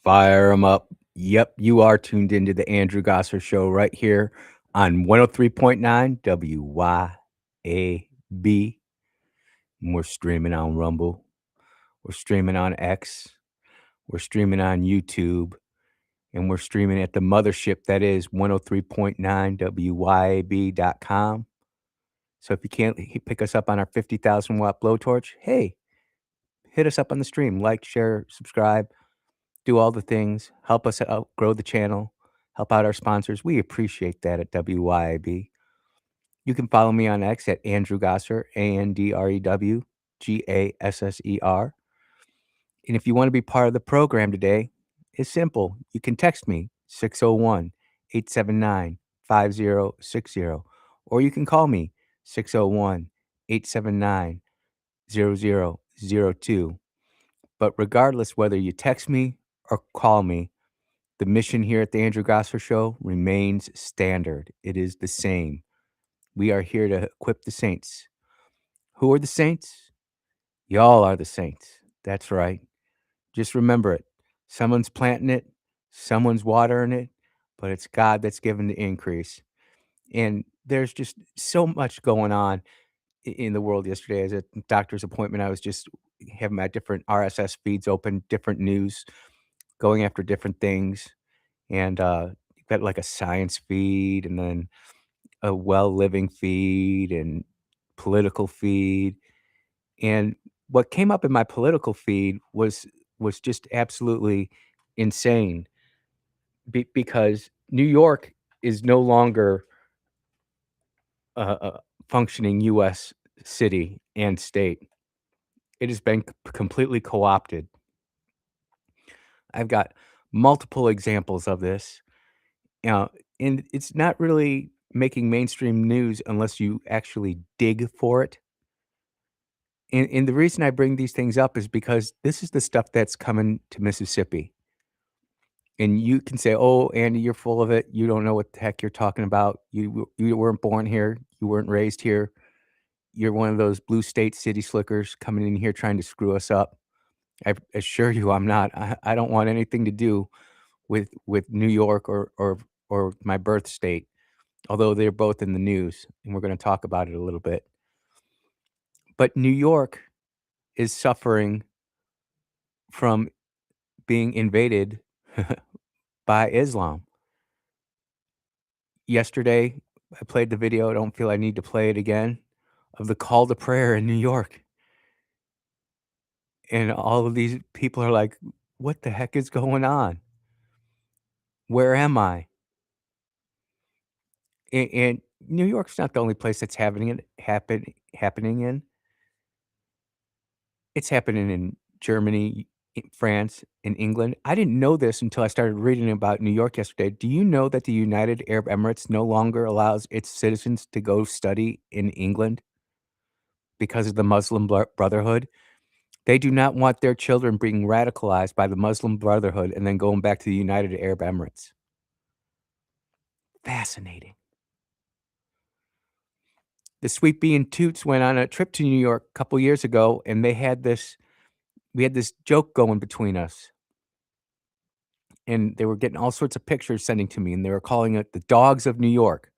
Fire them up. Yep, you are tuned into the Andrew Gosser Show right here on 103.9 WYAB. We're streaming on Rumble. We're streaming on X. We're streaming on YouTube. And we're streaming at the mothership that is 103.9 WYAB.com. So if you can't pick us up on our 50,000 watt blowtorch, hey, hit us up on the stream. Like, share, subscribe. Do all the things, help us out, grow the channel, help out our sponsors. We appreciate that at WYAB. You can follow me on X at Andrew Gosser, AndrewGasser. And if you want to be part of the program today, it's simple. You can text me 601-879-5060, or you can call me 601-879-0002. But regardless whether you text me or call me, the mission here at the Andrew Gosser Show remains standard. It is the same. We are here to equip the saints. Who are the saints? Y'all are the saints. That's right. Just remember it. Someone's planting it, someone's watering it, but it's God that's giving the increase. And there's just so much going on in the world. Yesterday, as a doctor's appointment, I was just having my different RSS feeds open, different news, going after different things. And got like a science feed, and then a well living feed, and political feed. And what came up in my political feed was just absolutely insane, because New York is no longer a functioning U.S. city and state. It has been completely co-opted. I've got multiple examples of this. And it's not really making mainstream news unless you actually dig for it. And the reason I bring these things up is because this is the stuff that's coming to Mississippi. And you can say, "Oh, Andy, you're full of it. You don't know what the heck you're talking about. You weren't born here. You weren't raised here. You're one of those blue state city slickers coming in here trying to screw us up." I assure you I'm not. I don't want anything to do with New York or my birth state, although they're both in the news, and we're gonna talk about it a little bit. But New York is suffering from being invaded by Islam. Yesterday, I played the video, I don't feel I need to play it again, of the call to prayer in New York, and all of these people are like, "What the heck is going on? Where am I?" And New York's not the only place that's happening in. It's happening in Germany, France, and England. I didn't know this until I started reading about New York yesterday. Do you know that the United Arab Emirates no longer allows its citizens to go study in England because of the Muslim Brotherhood? They do not want their children being radicalized by the Muslim Brotherhood and then going back to the United Arab Emirates. Fascinating. The Sweet Bee and Toots went on a trip to New York a couple years ago, and we had this joke going between us. And they were getting all sorts of pictures sending to me, and they were calling it the dogs of New York.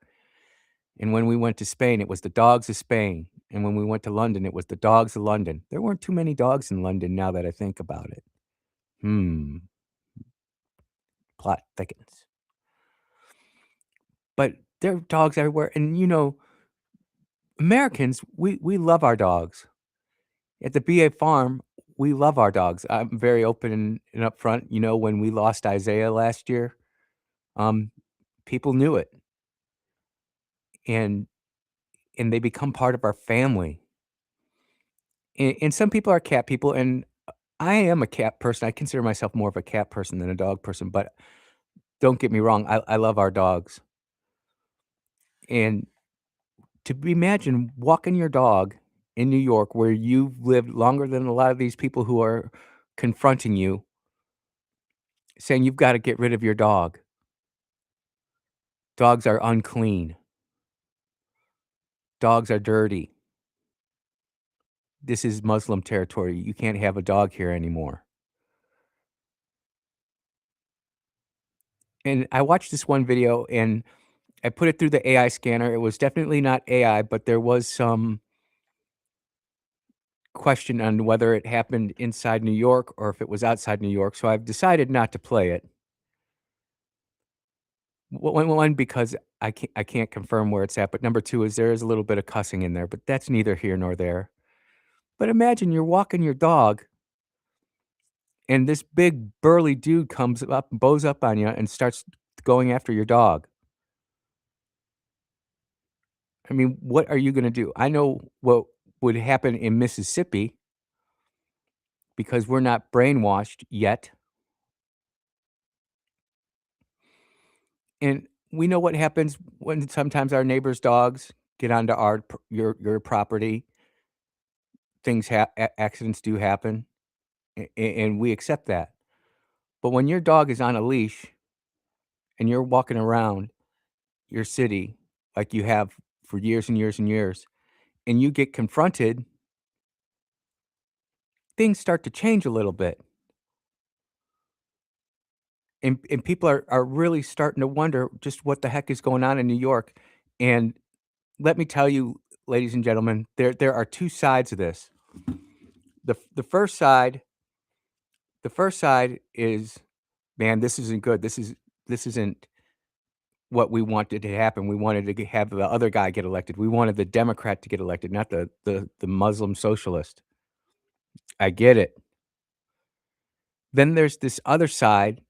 And when we went to Spain, it was the dogs of Spain. And when we went to London, it was the dogs of London. There weren't too many dogs in London now that I think about it. Hmm. plot thickens. But there are dogs everywhere, and, Americans, we love our dogs. At the BA farm, we love our dogs. I'm very open and upfront. When we lost Isaiah last year, um, people knew it, and they become part of our family. And some people are cat people, and I am a cat person. I consider myself more of a cat person than a dog person, but don't get me wrong, I love our dogs. And imagine walking your dog in New York where you've lived longer than a lot of these people who are confronting you, saying you've gotta get rid of your dog. Dogs are unclean. Dogs are dirty. This is Muslim territory. You can't have a dog here anymore. And I watched this one video, and I put it through the AI scanner. It was definitely not AI, but there was some question on whether it happened inside New York or if it was outside New York, so I've decided not to play it. One, because I can't confirm where it's at, but number 2 is there is a little bit of cussing in there, but that's neither here nor there. But imagine you're walking your dog, and this big burly dude comes up, bows up on you, and starts going after your dog. I mean, what are you gonna do? I know what would happen in Mississippi because we're not brainwashed yet, and we know what happens when sometimes our neighbors' dogs get onto your property. Things accidents do happen, and we accept that. But when your dog is on a leash and you're walking around your city like you have for years and years and years, and you get confronted, things start to change a little bit. And people are really starting to wonder just what the heck is going on in New York. And let me tell you, ladies and gentlemen, there are 2 sides of this. The first side is, "Man, this isn't good. This isn't what we wanted to happen. We wanted to have the other guy get elected. We wanted the Democrat to get elected, not the Muslim socialist." I get it. Then there's this other side,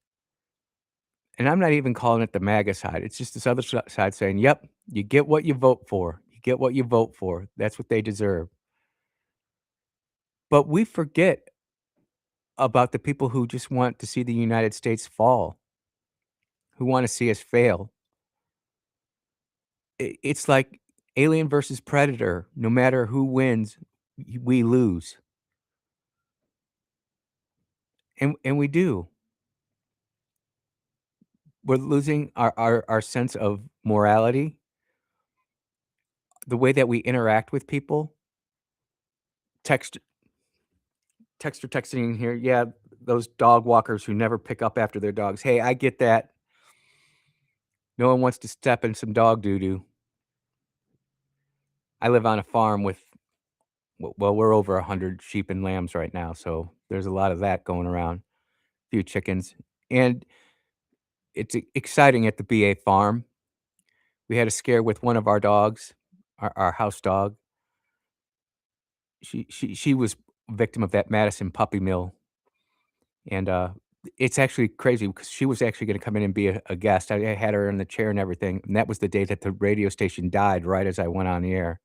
and I'm not even calling it the MAGA side. It's just this other side saying, "Yep, you get what you vote for. You get what you vote for. That's what they deserve." But we forget about the people who just want to see the United States fall, who wanna see us fail. It's like Alien versus Predator. No matter who wins, we lose, and we do. We're losing our sense of morality, the way that we interact with people. Text Texter texting in here, "Yeah, those dog walkers who never pick up after their dogs." Hey, I get that. No one wants to step in some dog doo-doo. I live on a farm with well, we're over 100 sheep and lambs right now, so there's a lot of that going around, few chickens, and it's exciting at the BA farm. We had a scare with one of our dogs, our house dog. She was a victim of that Madison puppy mill, and, it's actually crazy because she was actually gonna come in and be a guest. I had her in the chair and everything, and that was the day that the radio station died right as I went on the air.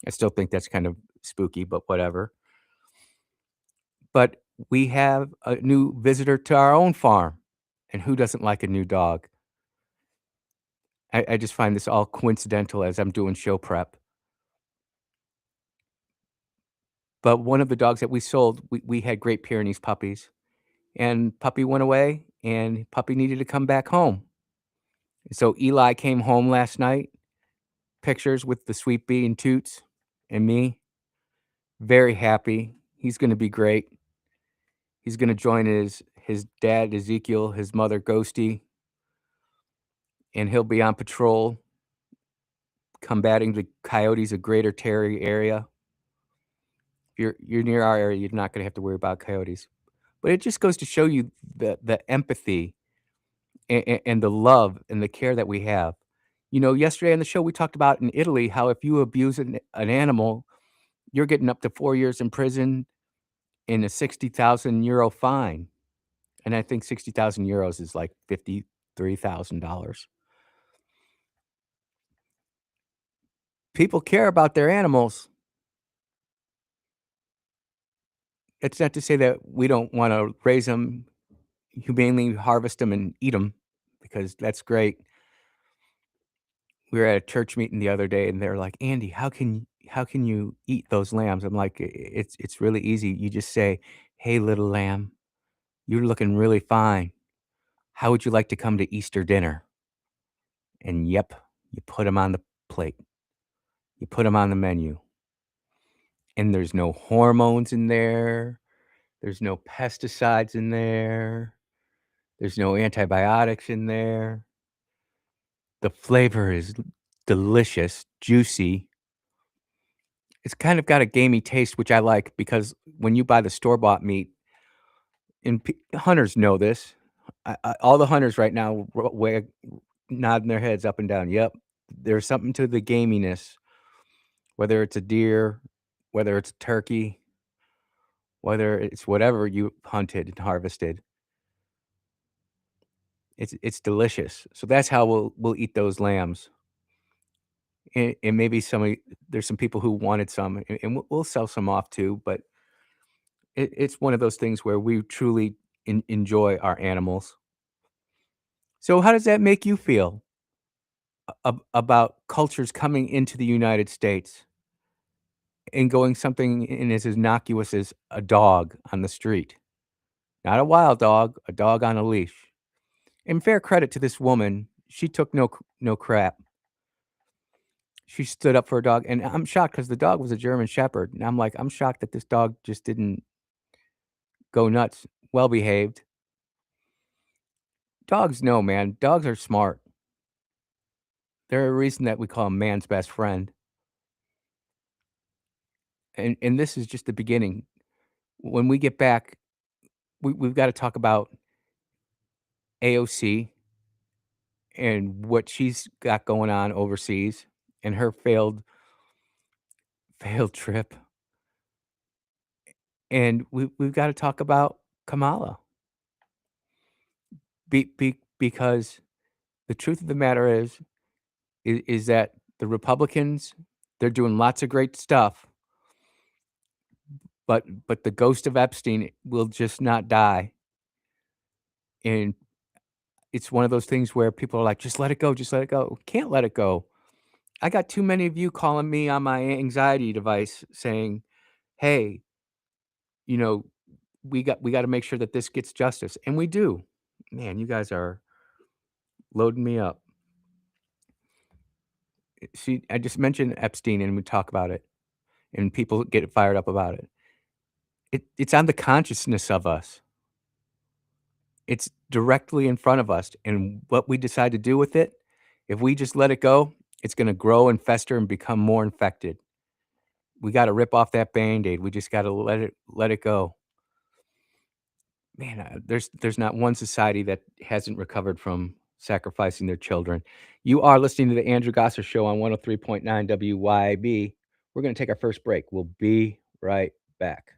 I still think that's kind of spooky, but whatever. But we have a new visitor to our own farm, and who doesn't like a new dog? I just find this all coincidental as I'm doing show prep. But one of the dogs that we sold, we had Great Pyrenees puppies, and puppy went away, and puppy needed to come back home. So Eli came home last night, pictures with the sweet bee and Toots and me, very happy. He's gonna be great. He's gonna join his dad, Ezekiel, his mother, Ghosty, and he'll be on patrol combating the coyotes of Greater Terry area. If you're near our area, you're not gonna have to worry about coyotes. But it just goes to show you the empathy and the love and the care that we have. You know, yesterday on the show, we talked about in Italy how if you abuse an animal, you're getting up to 4 years in prison and a 60,000 euro fine, and I think 60,000 euros is like $53,000. People care about their animals. It's not to say that we don't wanna raise them, humanely harvest them, and eat them because that's great. We were at a church meeting the other day, and they're like, "Andy, how can you eat those lambs?" I'm like, It's really easy. You just say, 'Hey, little lamb, you're looking really fine. How would you like to come to Easter dinner?'" And yep, you put them on the plate. You put them on the menu, and there's no hormones in there. There's no pesticides in there. There's no antibiotics in there. The flavor is delicious, juicy. It's kind of got a gamey taste, which I like because when you buy the store-bought meat, and hunters know this. All the hunters right now nodding their heads up and down. Yep, there's something to the gaminess, whether it's a deer, whether it's a turkey, whether it's whatever you hunted and harvested. It's delicious. So that's how we'll eat those lambs. And maybe somebody there's some people who wanted some, and we'll sell some off too, but it's one of those things where we truly enjoy our animals. So how does that make you feel about cultures coming into the United States and going something in as innocuous as a dog on the street? Not a wild dog, a dog on a leash. And fair credit to this woman, she took no crap. She stood up for a dog, and I'm shocked because the dog was a German Shepherd, and I'm like, I'm shocked that this dog just didn't go nuts. Well behaved. Dogs know, man. Dogs are smart. They're a reason that we call them man's best friend. And this is just the beginning. When we get back, we've gotta talk about AOC and what she's got going on overseas and her failed trip, and we've gotta talk about Kamala because the truth of the matter is that the Republicans, they're doing lots of great stuff, but the ghost of Epstein will just not die, and it's one of those things where people are like, "Just let it go, just let it go." Can't let it go. I got too many of you calling me on my anxiety device saying, "Hey, you know, we gotta make sure that this gets justice," and we do. Man, you guys are loading me up. See, I just mentioned Epstein and we talk about it, and people get fired up about it. It's on the consciousness of us. It's directly in front of us, and what we decide to do with it, if we just let it go, it's gonna grow and fester and become more infected. We gotta rip off that Band-Aid. We just gotta let it go. Man, there's not one society that hasn't recovered from sacrificing their children. You are listening to the Andrew Gosser Show on 103.9 WYAB. We're gonna take our first break. We'll be right back.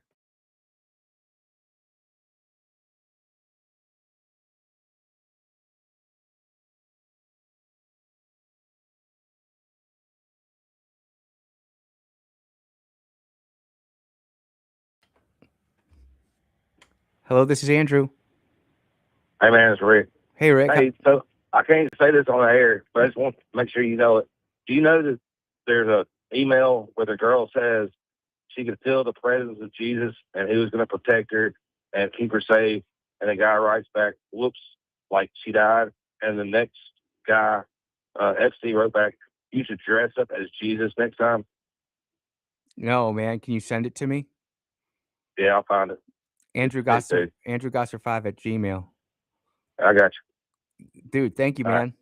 Hello, this is Andrew. Hey man, it's Rick. Hey, Rick. Hey, so I can't say this on the air, but I just want to make sure you know it. Do you know that there's a email where the girl says she could feel the presence of Jesus and he was going to protect her and keep her safe? And the guy writes back, "Whoops, like she died." And the next guy, FC, wrote back, "You should dress up as Jesus next time." No, man, can you send it to me? Yeah, I'll find it. Andrew Hey, Gosser dude, Andrew Gosser 5 at Gmail. I got you. Dude, thank you, All right. man.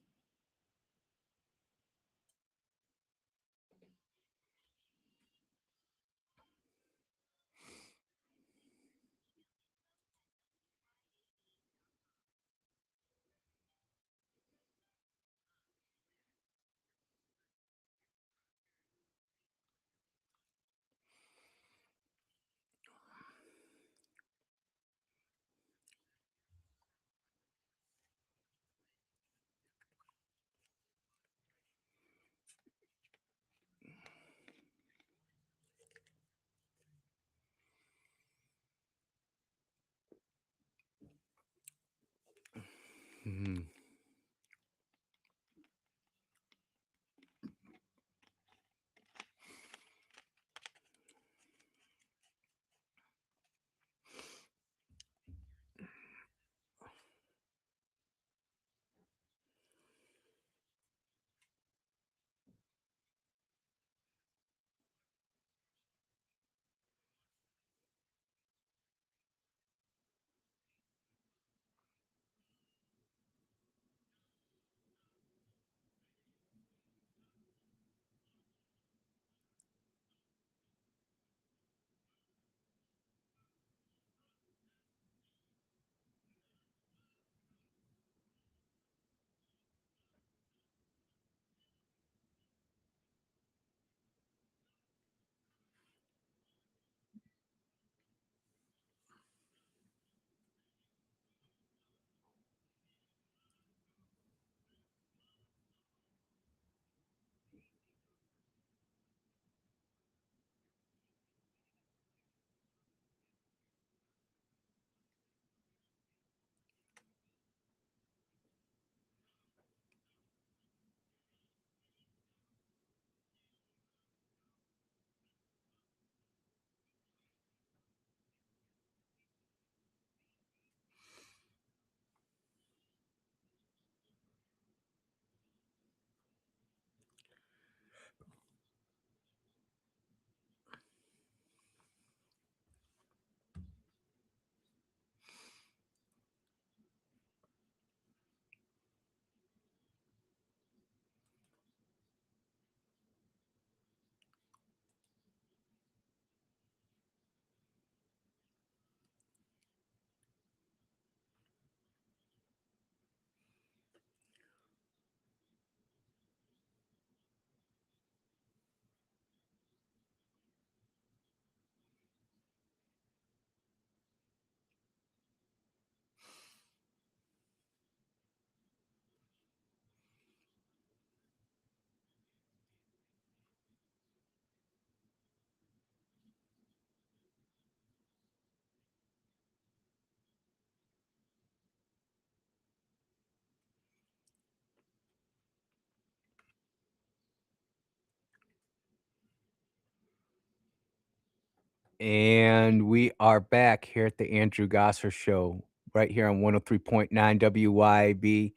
And we are back here at the Andrew Gosser Show, right here on 103.9 WYAB.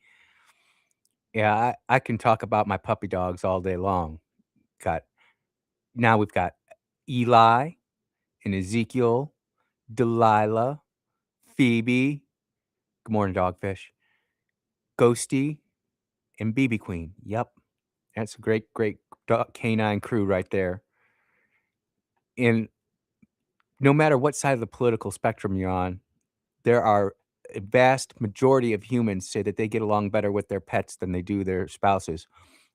Yeah, I can talk about my puppy dogs all day long. Got Now we've got Eli and Ezekiel, Delilah, Phoebe. Good morning, Dogfish. Ghosty and BB Queen. Yep, that's a great canine crew right there. And no matter what side of the political spectrum you're on, there are a vast majority of humans say that they get along better with their pets than they do their spouses,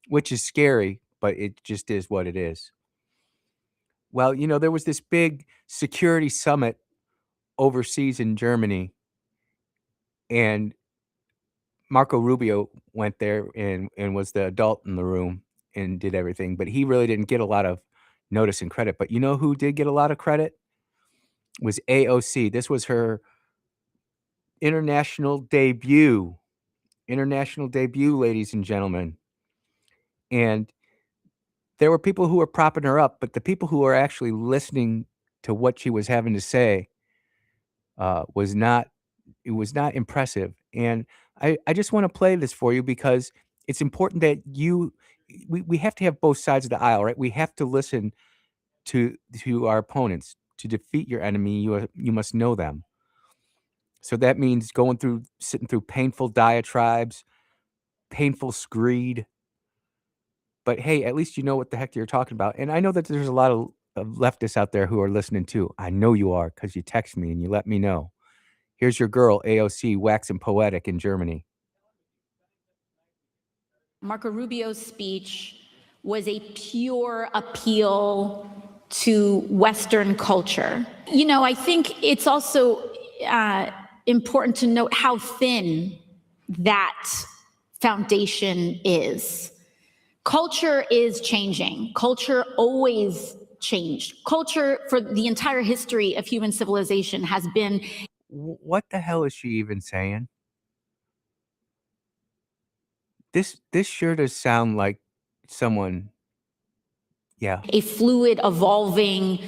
which is scary, but it just is what it is. Well, there was this big security summit overseas in Germany, and Marco Rubio went there and was the adult in the room and did everything, but he really didn't get a lot of notice and credit. But you know who did get a lot of credit? Was AOC. This was her international debut. International debut, ladies and gentlemen. And there were people who were propping her up, but the people who were actually listening to what she was having to say was not it was not impressive. And I just want to play this for you because it's important that we have to have both sides of the aisle, right? We have to listen to our opponents. To defeat your enemy, you must know them. So that means sitting through painful diatribes, painful screed. But hey, at least you know what the heck you're talking about. And I know that there's a lot of leftists out there who are listening too. I know you are because you text me and you let me know. Here's your girl, AOC, waxing poetic in Germany. Marco Rubio's speech was a pure appeal to Western culture. I think it's also important to note how thin that foundation is. Culture is changing. Culture always changed. Culture for the entire history of human civilization has been. What the hell is she even saying? This sure does sound like someone. Yeah. A fluid, evolving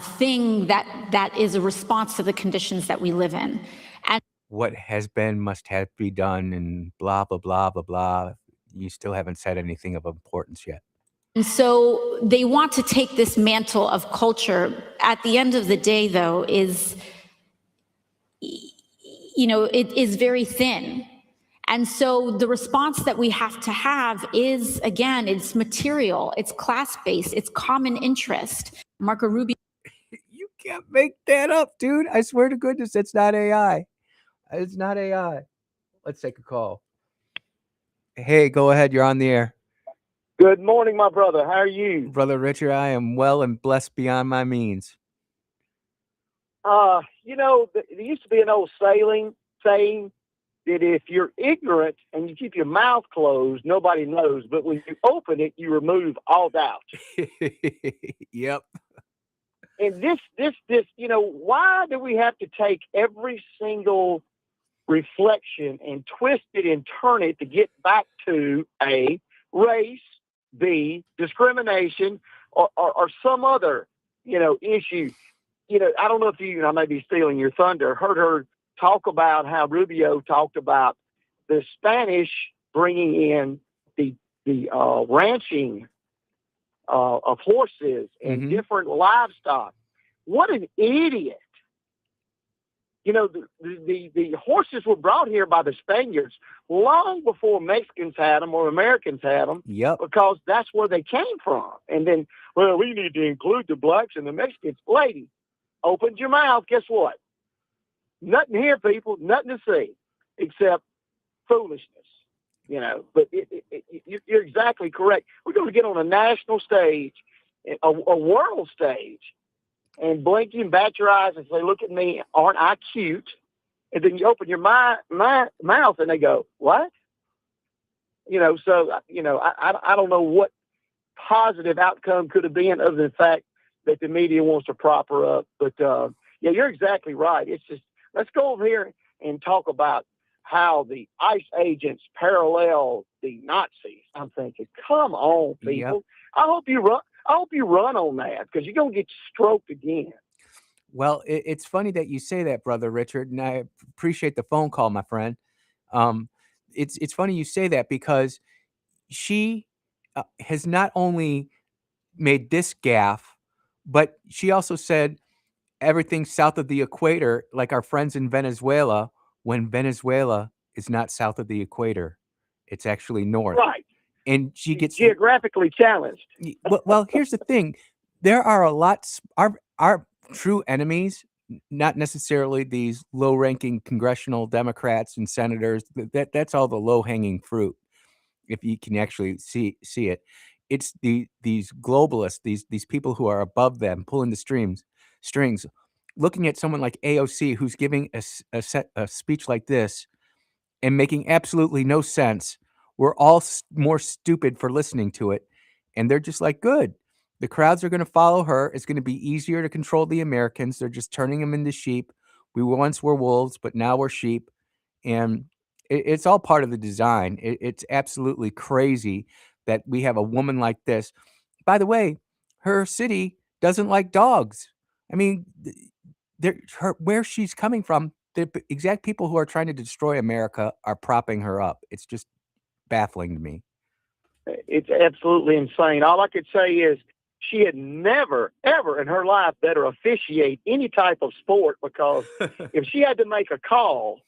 thing that is a response to the conditions that we live in. And what has been must have be done and blah, blah, blah, blah, blah. You still haven't said anything of importance yet. And so they want to take this mantle of culture. At the end of the day, though, it is very thin. And so the response that we have to have is, again, it's material, it's class-based, it's common interest. Marco Rubio. You can't make that up, dude. I swear to goodness, it's not AI. It's not AI. Let's take a call. Hey, go ahead. You're on the air. Good morning, my brother. How are you? Brother Richard, I am well and blessed beyond my means. There used to be an old saying that if you're ignorant and you keep your mouth closed, nobody knows. But when you open it, you remove all doubt. Yep. And why do we have to take every single reflection and twist it and turn it to get back to A, race, B, discrimination, or some other, issue? I don't know if I may be stealing your thunder, heard her talk about how Rubio talked about the Spanish bringing in the ranching of horses and different livestock. What an idiot. The horses were brought here by the Spaniards long before Mexicans had them or Americans had them. Yep. Because that's where they came from. And then, we need to include the blacks and the Mexicans. Lady, opened your mouth. Guess what? Nothing here, people. Nothing to see except foolishness. But you're exactly correct. We're going to get on a national stage, a world stage, and blink and bat your eyes and say, "Look at me, aren't I cute?" And then you open your mouth and they go, "What?" So I don't know what positive outcome could have been other than the fact that the media wants to prop her up. But you're exactly right. It's just, let's go over here and talk about how the ICE agents parallel the Nazis. I'm thinking, come on, people. Yep. I hope you run on that because you're going to get stroked again. Well, it's funny that you say that, brother Richard, and I appreciate the phone call, my friend. Um, it's funny you say that because she has not only made this gaffe, but she also said everything south of the equator, like our friends in Venezuela, when Venezuela is not south of the equator, it's actually north. Right. And she She's gets geographically challenged. well, here's the thing. There are a lot our true enemies, not necessarily these low-ranking congressional Democrats and senators. That's all the low-hanging fruit, if you can actually see it. It's these globalists, these people who are above them, pulling the strings, looking at someone like AOC who's giving a speech like this and making absolutely no sense. We're all more stupid for listening to it, and they're just like, "Good. The crowds are gonna follow her. It's gonna be easier to control the Americans. They're just turning them into sheep. We once were wolves, but now we're sheep." And it's all part of the design. It's absolutely crazy that we have a woman like this. By the way, her city doesn't like dogs. I mean, where she's coming from, the exact people who are trying to destroy America are propping her up. It's just baffling to me. It's absolutely insane. All I could say is she had never, ever in her life better officiate any type of sport, because if she had to make a call,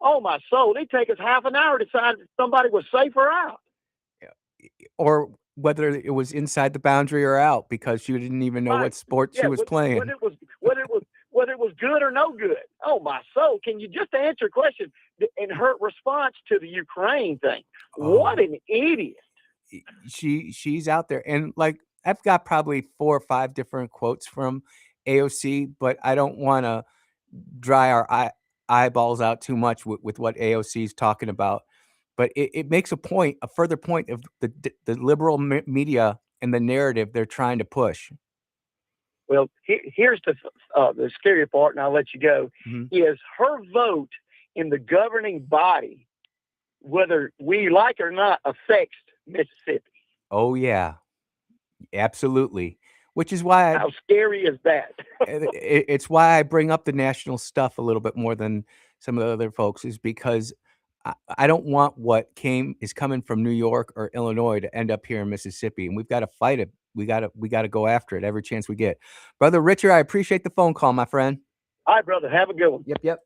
oh my soul, it'd take us half an hour to decide if somebody was safe or out. Or whether it was inside the boundary or out, because she didn't even know Right. what sport she was playing. Whether it was good or no good. Oh my soul! Can you just answer a question? In her response to the Ukraine thing, what an idiot! She's out there, and like I've got probably 4 or 5 different quotes from AOC, but I don't want to dry our eyeballs out too much with what AOC is talking about. But it makes a further point of the liberal media and the narrative they're trying to push. Well, here's the scary part, and I'll let you go. Is her vote in the governing body, whether we like it or not, affects Mississippi. Oh yeah, absolutely. Which is why how scary is that? It's why I bring up the national stuff a little bit more than some of the other folks, is because I don't want what is coming from New York or Illinois to end up here in Mississippi, and we've got to fight it. We gotta go after it every chance we get. Brother Richard, I appreciate the phone call, my friend. All right, brother. Have a good one. Yep.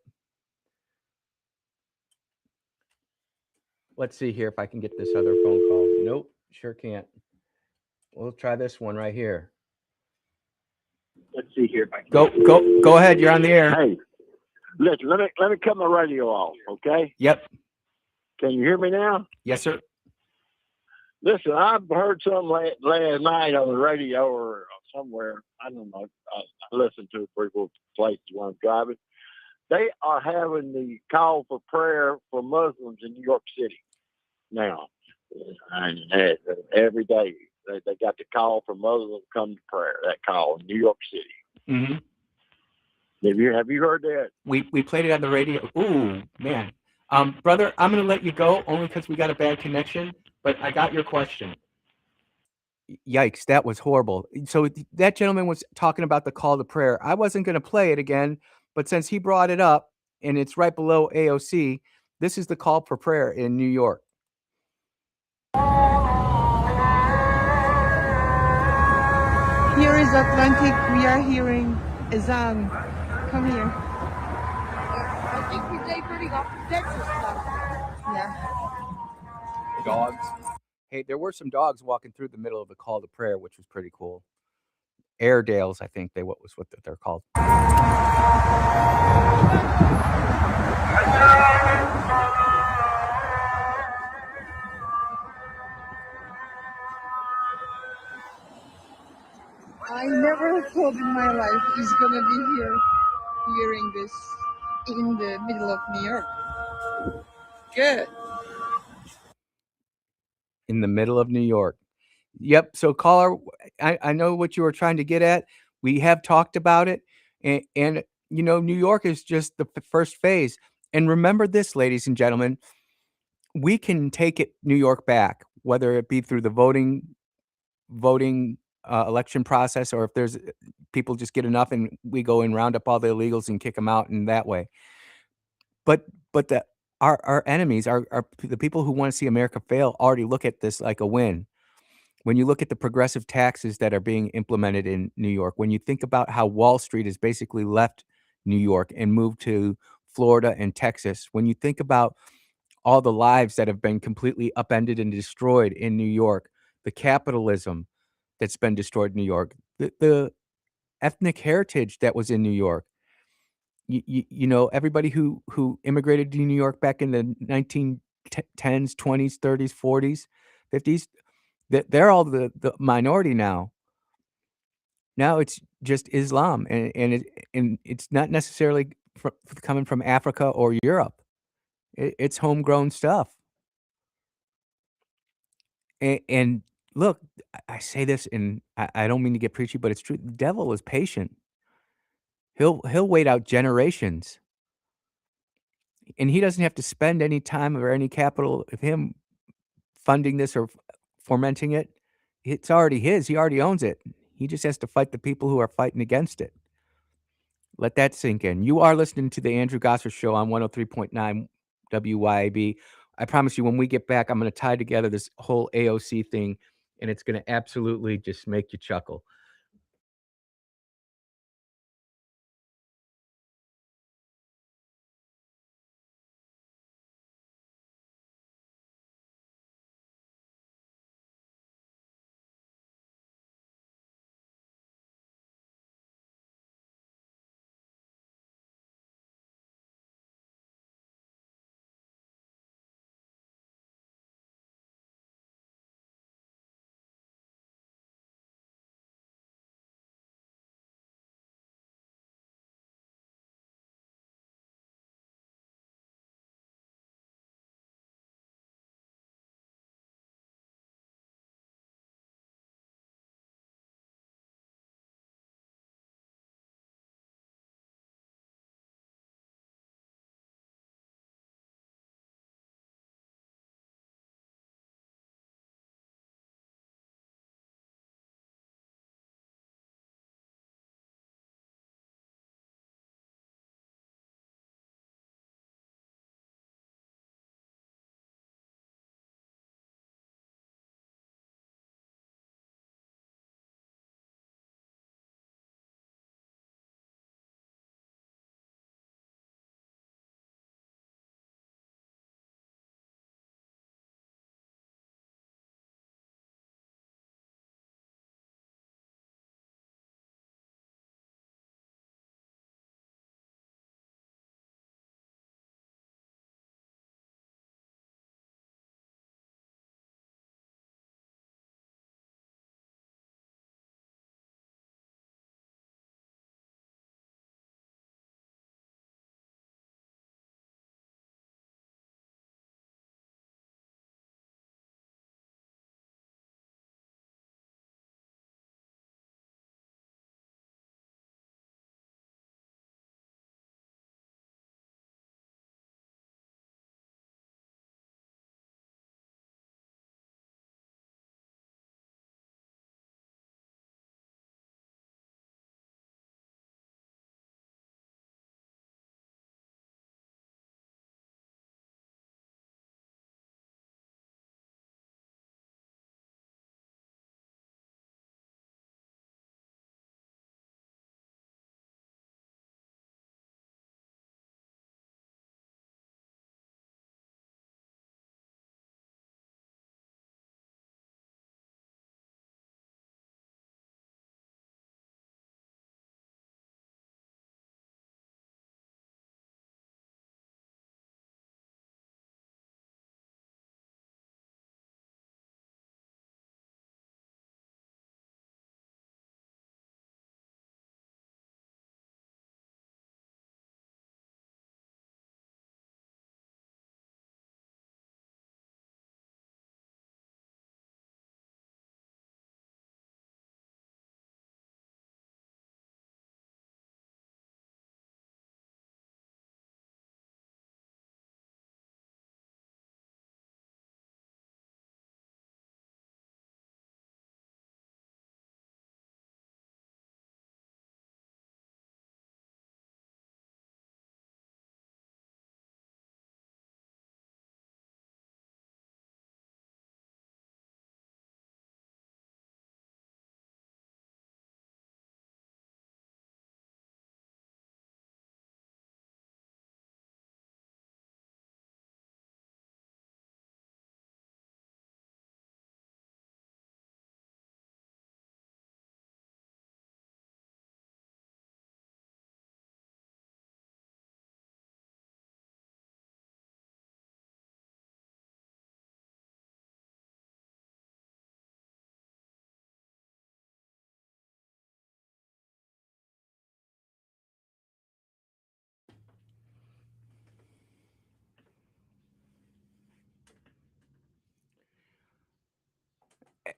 Let's see here if I can get this other phone call. Nope, sure can't. We'll try this one right here. Let's see here if I can. Go ahead. You're on the air. Hey, listen. Let me cut my radio off. Okay. Yep. Can you hear me now? Yes, sir. Listen, I've heard some last night on the radio or somewhere. I don't know. I listened to it 3 or 4 places while I'm driving. They are having the call for prayer for Muslims in New York City now. And every day they got the call for Muslims to come to prayer. That call in New York City. Mm-hmm. Have you heard that? We played it on the radio. Ooh, man. Brother, I'm going to let you go only because we got a bad connection, but I got your question. Yikes, that was horrible. So that gentleman was talking about the call to prayer. I wasn't going to play it again, but since he brought it up and it's right below AOC, this is the call for prayer in New York. Here is Atlantic. We are hearing Azan. Come here. I think we're diverting off the Texas stuff. Yeah. Dogs. Hey, there were some dogs walking through the middle of the call to prayer, which was pretty cool. Airedales, I think what they're called. I never thought in my life he's gonna be here, hearing this in the middle of New York. Good. In the middle of New York. Yep. So caller, I know what you were trying to get at. We have talked about it. And you know, New York is just the first phase. And remember this, ladies and gentlemen, we can take New York back, whether it be through the voting election process, or if there's people just get enough and we go and round up all the illegals and kick them out in that way. But the our enemies, the people who wanna see America fail already look at this like a win. When you look at the progressive taxes that are being implemented in New York, when you think about how Wall Street has basically left New York and moved to Florida and Texas, when you think about all the lives that have been completely upended and destroyed in New York, the capitalism that's been destroyed in New York, the ethnic heritage that was in New York. You know, everybody who immigrated to New York back in the 1910s, 20s, 30s, 40s, 50s, they're all the minority now. Now it's just Islam, and it's not necessarily coming from Africa or Europe. It's homegrown stuff. And look, I say this, and I don't mean to get preachy, but it's true. The devil is patient. He'll wait out generations, and he doesn't have to spend any time or any capital of him funding this or fomenting it. It's already his. He already owns it. He just has to fight the people who are fighting against it. Let that sink in. You are listening to the Andrew Gosser Show on 103.9 WYAB. I promise you, when we get back, I'm going to tie together this whole AOC thing, and it's going to absolutely just make you chuckle.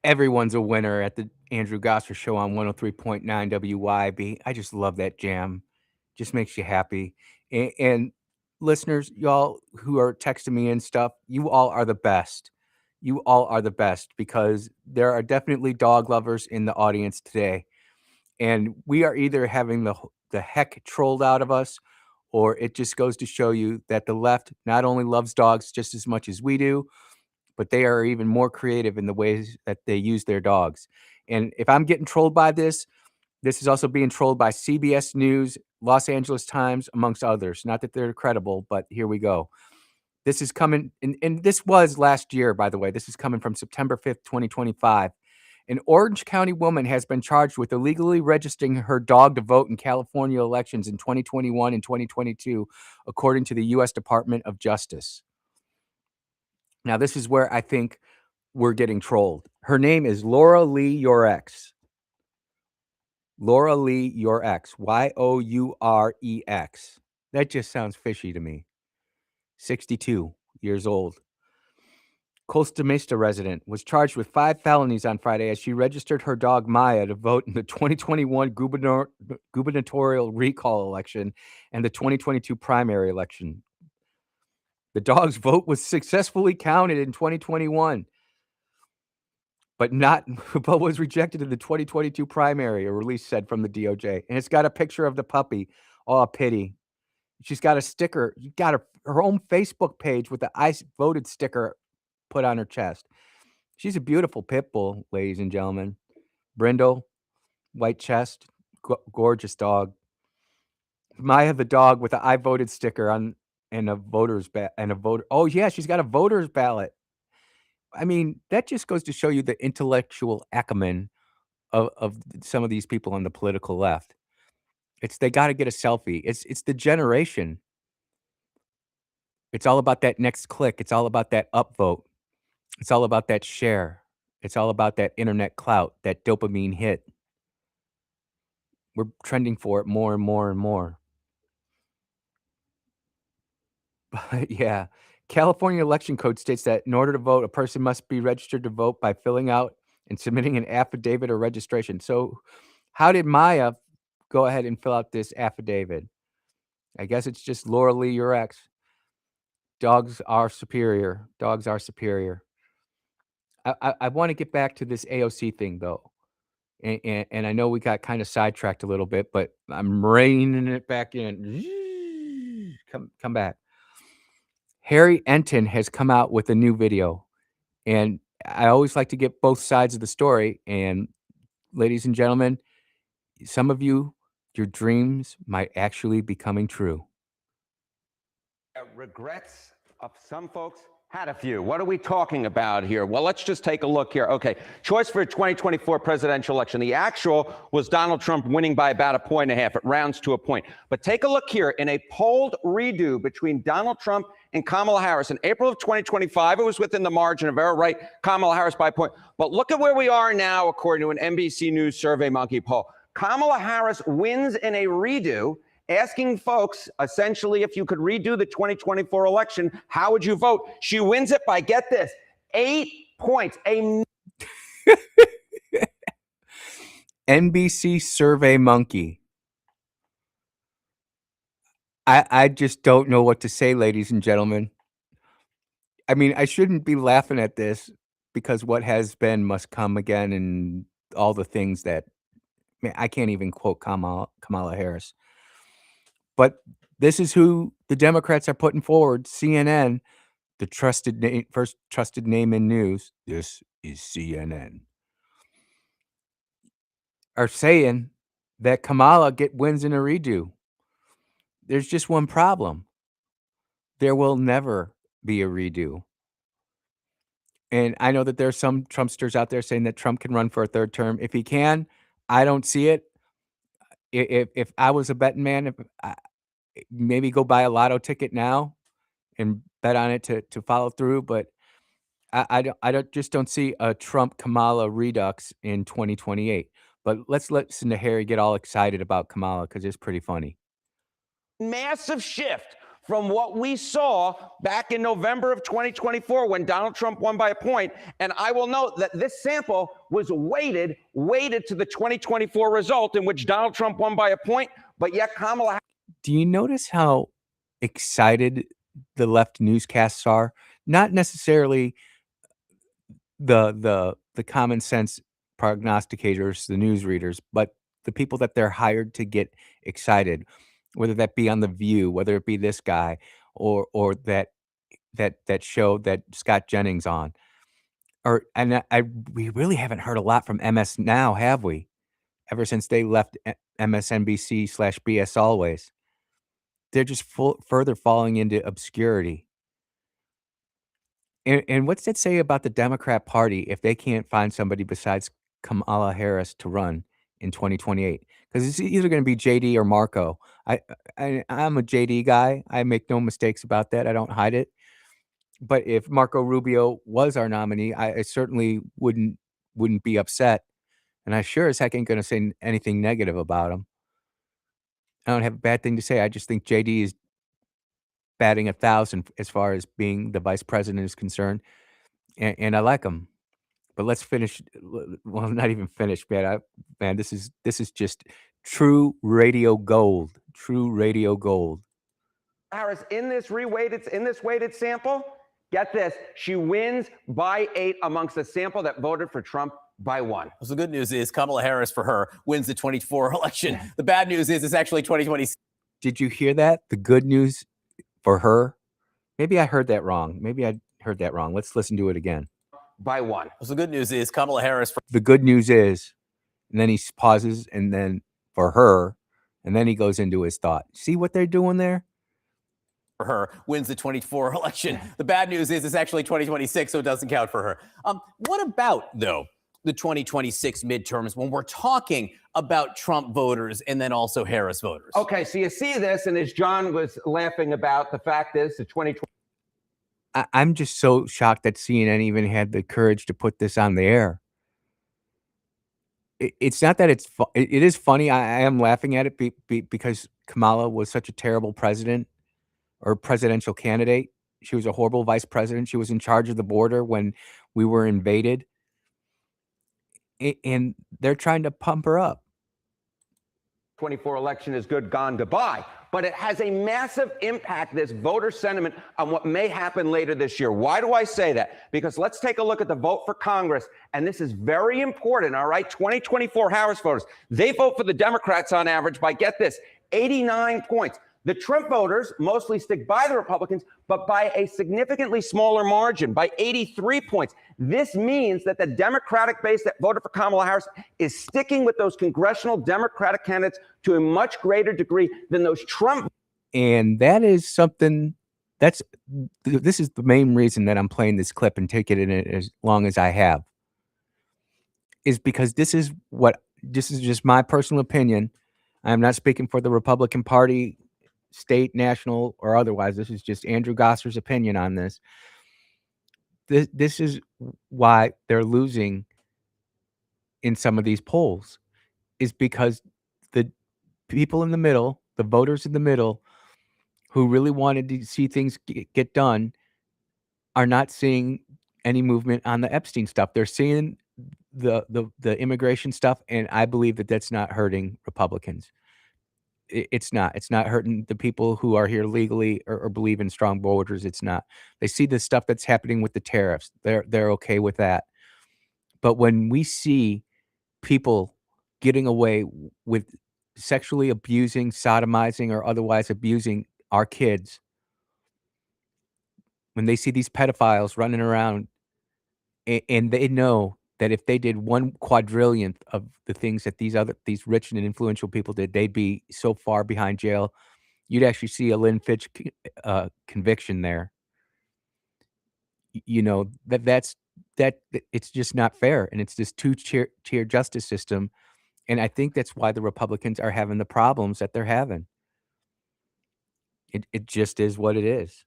Everyone's a winner at the Andrew Gosser Show on 103.9 WYAB. I just love that jam. Just makes you happy. And listeners, y'all who are texting me and stuff, you all are the best. You all are the best because there are definitely dog lovers in the audience today. And we are either having the heck trolled out of us, or it just goes to show you that the left not only loves dogs just as much as we do, but they are even more creative in the ways that they use their dogs. And if I'm getting trolled by this, this is also being trolled by CBS News, Los Angeles Times, amongst others. Not that they're credible, but here we go. This is coming, and this was last year, by the way. This is coming from September 5th, 2025. An Orange County woman has been charged with illegally registering her dog to vote in California elections in 2021 and 2022, according to the U.S. Department of Justice. Now, this is where I think we're getting trolled. Her name is Laura Lee, your ex. Laura Lee, your ex. Yourex. That just sounds fishy to me. 62 years old. Costa Mesa resident was charged with 5 felonies on Friday as she registered her dog Maya to vote in the 2021 gubernatorial recall election and the 2022 primary election. The dog's vote was successfully counted in 2021, but was rejected in the 2022 primary, a release said from the DOJ. And it's got a picture of the puppy. Oh, pity. She's got a sticker. You got her own Facebook page with the I voted sticker put on her chest. She's a beautiful pit bull, ladies and gentlemen. Brindle, white chest, gorgeous dog. Maya, the dog with the I voted sticker on and a voter's and a voter. Oh yeah, she's got a voter's ballot. I mean, that just goes to show you the intellectual acumen of some of these people on the political left. They got to get a selfie. It's the generation. It's all about that next click. It's all about that upvote. It's all about that share. It's all about that internet clout, that dopamine hit. We're trending for it more and more and more. But yeah, California election code states that in order to vote, a person must be registered to vote by filling out and submitting an affidavit or registration. So how did Maya go ahead and fill out this affidavit? I guess it's just Laura Lee, your ex. Dogs are superior. Dogs are superior. I want to get back to this AOC thing, though. And I know we got kind of sidetracked a little bit, but I'm reining it back in. Come back. Harry Enton has come out with a new video, and I always like to get both sides of the story. And ladies and gentlemen, some of you, your dreams might actually be coming true. Regrets of some folks had a few. What are we talking about here? Well, let's just take a look here. Okay, choice for 2024 presidential election. The actual was Donald Trump winning by about 1.5 points. It rounds to a point. But take a look here. In a polled redo between Donald Trump and Kamala Harris in April of 2025, it was within the margin of error, right? Kamala Harris by a point. But look at where we are now, according to an NBC News Survey Monkey poll. Kamala Harris wins in a redo, asking folks, essentially, if you could redo the 2024 election, how would you vote? She wins it by, get this, 8 points. NBC Survey Monkey. I just don't know what to say, ladies and gentlemen. I mean, I shouldn't be laughing at this because what has been must come again and all the things that, man, I can't even quote Kamala Harris. But this is who the Democrats are putting forward. CNN, the first trusted name in news. This is CNN. Are saying that Kamala wins in a redo. There's just one problem. There will never be a redo. And I know that there's some Trumpsters out there saying that Trump can run for a third term. If he can, I don't see it. If I was a betting man, maybe go buy a lotto ticket now and bet on it to follow through. But I don't see a Trump Kamala redux in 2028. But let's listen to Harry get all excited about Kamala because it's pretty funny. Massive shift from what we saw back in November of 2024 when Donald Trump won by a point. And I will note that this sample was weighted to the 2024 result in which Donald Trump won by a point, but yet Kamala. Do you notice how excited the left newscasts are? Not necessarily the common sense prognosticators, the newsreaders, but the people that they're hired to get excited, whether that be on The View, whether it be this guy or that show that Scott Jennings on. We really haven't heard a lot from MS Now, have we? Ever since they left MSNBC/BS Always. They're just further falling into obscurity. And what's that say about the Democrat Party if they can't find somebody besides Kamala Harris to run in 2028? Because it's either gonna be JD or Marco. I'm a JD guy. I make no mistakes about that. I don't hide it. But if Marco Rubio was our nominee, I certainly wouldn't be upset, and I sure as heck ain't gonna say anything negative about him. I don't have a bad thing to say. I just think JD is batting 1,000 as far as being the vice president is concerned, and I like him. But let's finish. Well, not even finish, man. Man, this is just true radio gold. True radio gold. Harris in this weighted sample, get this, she wins by 8 amongst a sample that voted for Trump by 1. So the good news is Kamala Harris, for her, wins the 24 election. The bad news is it's actually 2026. Did you hear that? The good news for her? Maybe I heard that wrong. Let's listen to it again. By 1. So the good news is Kamala Harris. The good news is, and then he pauses, and then for her, and then he goes into his thought. See what they're doing there? For her, wins the 24 election. The bad news is it's actually 2026, so it doesn't count for her. What about, though, the 2026 midterms when we're talking about Trump voters and then also Harris voters? Okay, so you see this, and as John was laughing about, the fact is the 2020. I'm just so shocked that CNN even had the courage to put this on the air. It's not that it is funny. I am laughing at it because Kamala was such a terrible president or presidential candidate. She was a horrible vice president. She was in charge of the border when we were invaded. And they're trying to pump her up. 24 election is good, gone, goodbye. But it has a massive impact, this voter sentiment, on what may happen later this year. Why do I say that? Because let's take a look at the vote for Congress. And this is very important, all right? 2024 Harris voters, they vote for the Democrats on average by, get this, 89 points. The Trump voters mostly stick by the Republicans, but by a significantly smaller margin, by 83 points. This means that the Democratic base that voted for Kamala Harris is sticking with those congressional Democratic candidates to a much greater degree than those Trump. And that is something this is the main reason that I'm playing this clip and taking it as long as I have, is because this is just my personal opinion. I'm not speaking for the Republican Party, state, national, or otherwise. This is just Andrew Gosser's opinion on this. This is why they're losing in some of these polls, is because the people in the middle, the voters in the middle, who really wanted to see things get done, are not seeing any movement on the Epstein stuff. They're seeing the immigration stuff, and I believe that that's not hurting Republicans. It's not. It's not hurting the people who are here legally or believe in strong borders. It's not. They see the stuff that's happening with the tariffs. They're okay with that. But when we see people getting away with sexually abusing, sodomizing, or otherwise abusing our kids, when they see these pedophiles running around, and they know that if they did 1/4 of the things that these rich and influential people did, they'd be so far behind jail. You'd actually see a Lynn Fitch conviction there. You know, that's it's just not fair, and it's this two-tier justice system, and I think that's why the Republicans are having the problems that they're having. It just is what it is.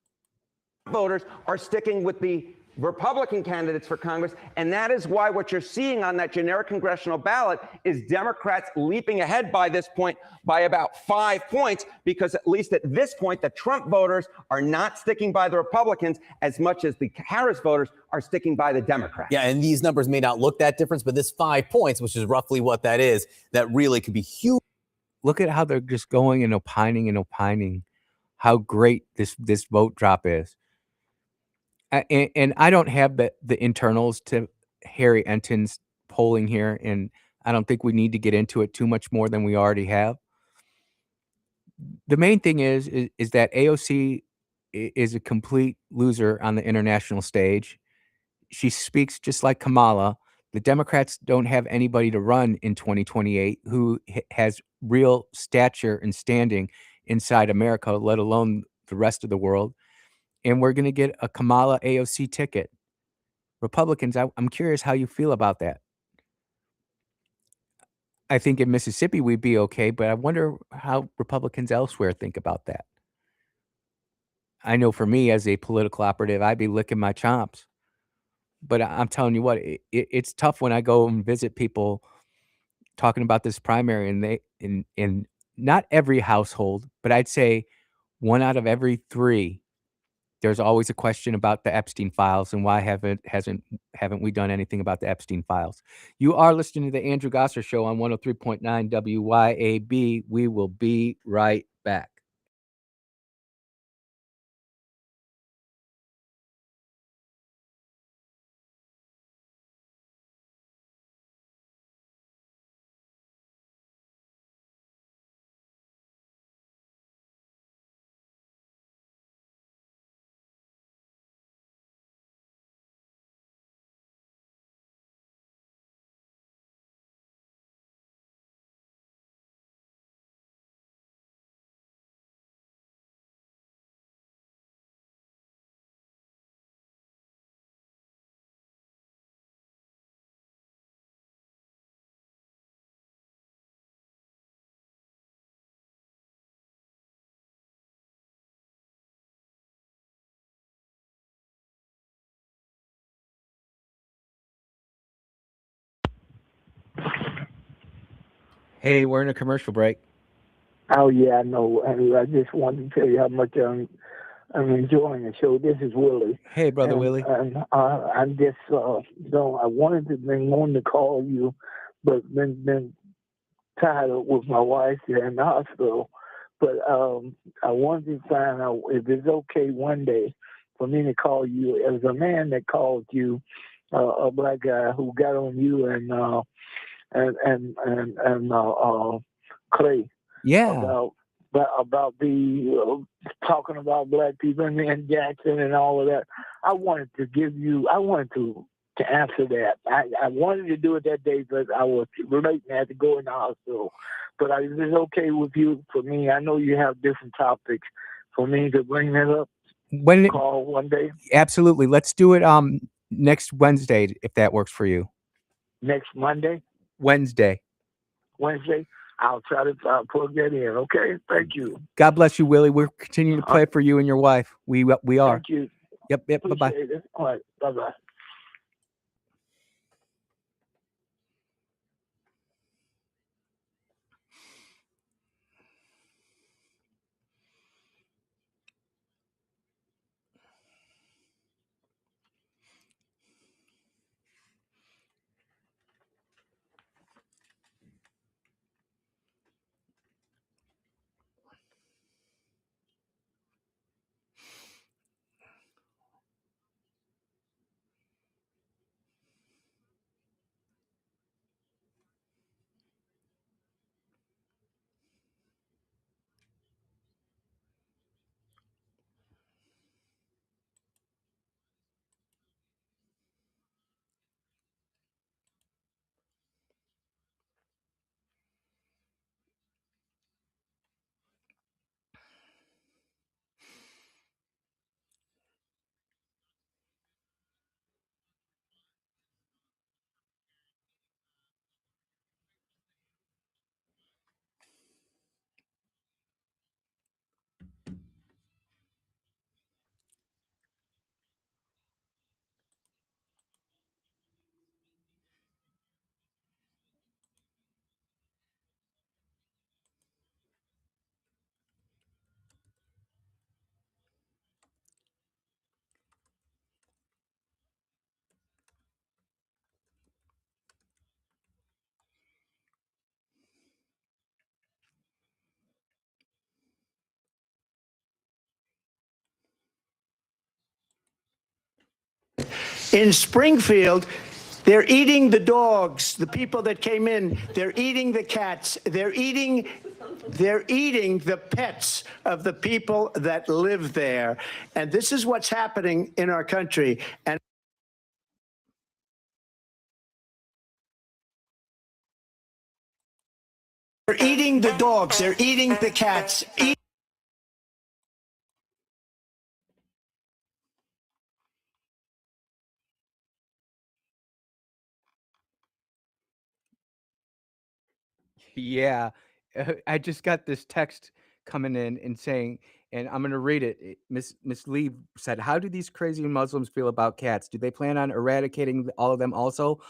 Voters are sticking with the Republican candidates for Congress. And that is why what you're seeing on that generic congressional ballot is Democrats leaping ahead by this point by about 5 points, because at least at this point, the Trump voters are not sticking by the Republicans as much as the Harris voters are sticking by the Democrats. Yeah, and these numbers may not look that different, but this 5 points, which is roughly what that is, that really could be huge. Look at how they're just going and opining how great this vote drop is. And I don't have the internals to Harry Enton's polling here, and I don't think we need to get into it too much more than we already have. The main thing is that AOC is a complete loser on the international stage. She speaks just like Kamala. The Democrats don't have anybody to run in 2028 who has real stature and standing inside America, let alone the rest of the world. And we're going to get a Kamala AOC ticket. Republicans, I'm curious how you feel about that. I think in Mississippi we'd be okay, but I wonder how Republicans elsewhere think about that. I know for me as a political operative, I'd be licking my chops. But I'm telling you what, it's tough when I go and visit people talking about this primary, and they in not every household, but I'd say 1 out of every 3, there's always a question about the Epstein files and why haven't we done anything about the Epstein files. You are listening to the Andrew Gosser Show on 103.9 WYAB. We will be right back. Hey, we're in a commercial break. Oh yeah, I know. And I just wanted to tell you how much I'm enjoying the show. This is Willie. Hey, brother And, Willie. I'm just I wanted to call you, but been tied up with my wife here in the hospital. But I wanted to find out if it's okay one day for me to call you. As a man that called you, a black guy who got on you and Clay. Yeah. About the talking about black people and Jackson and all of that. I wanted to answer that. I wanted to do it that day, but I was late and had to go in the hospital. But is it okay with you, for me? I know you have different topics for me to bring that up. Call one day. Absolutely. Let's do it next Wednesday if that works for you. Next Monday? Wednesday. I'll try to plug that in. Okay. Thank you. God bless you, Willie. We're continuing to play for you and your wife. We are. Thank you. Yep. Bye-bye. All right. Bye-bye. In Springfield, they're eating the dogs, the people that came in. They're eating the cats. They're eating the pets of the people that live there. And this is what's happening in our country. And they're eating the dogs. They're eating the cats. Yeah, I just got this text coming in and saying, and I'm gonna read it. Miss Lee said, "How do these crazy Muslims feel about cats? Do they plan on eradicating all of them also?"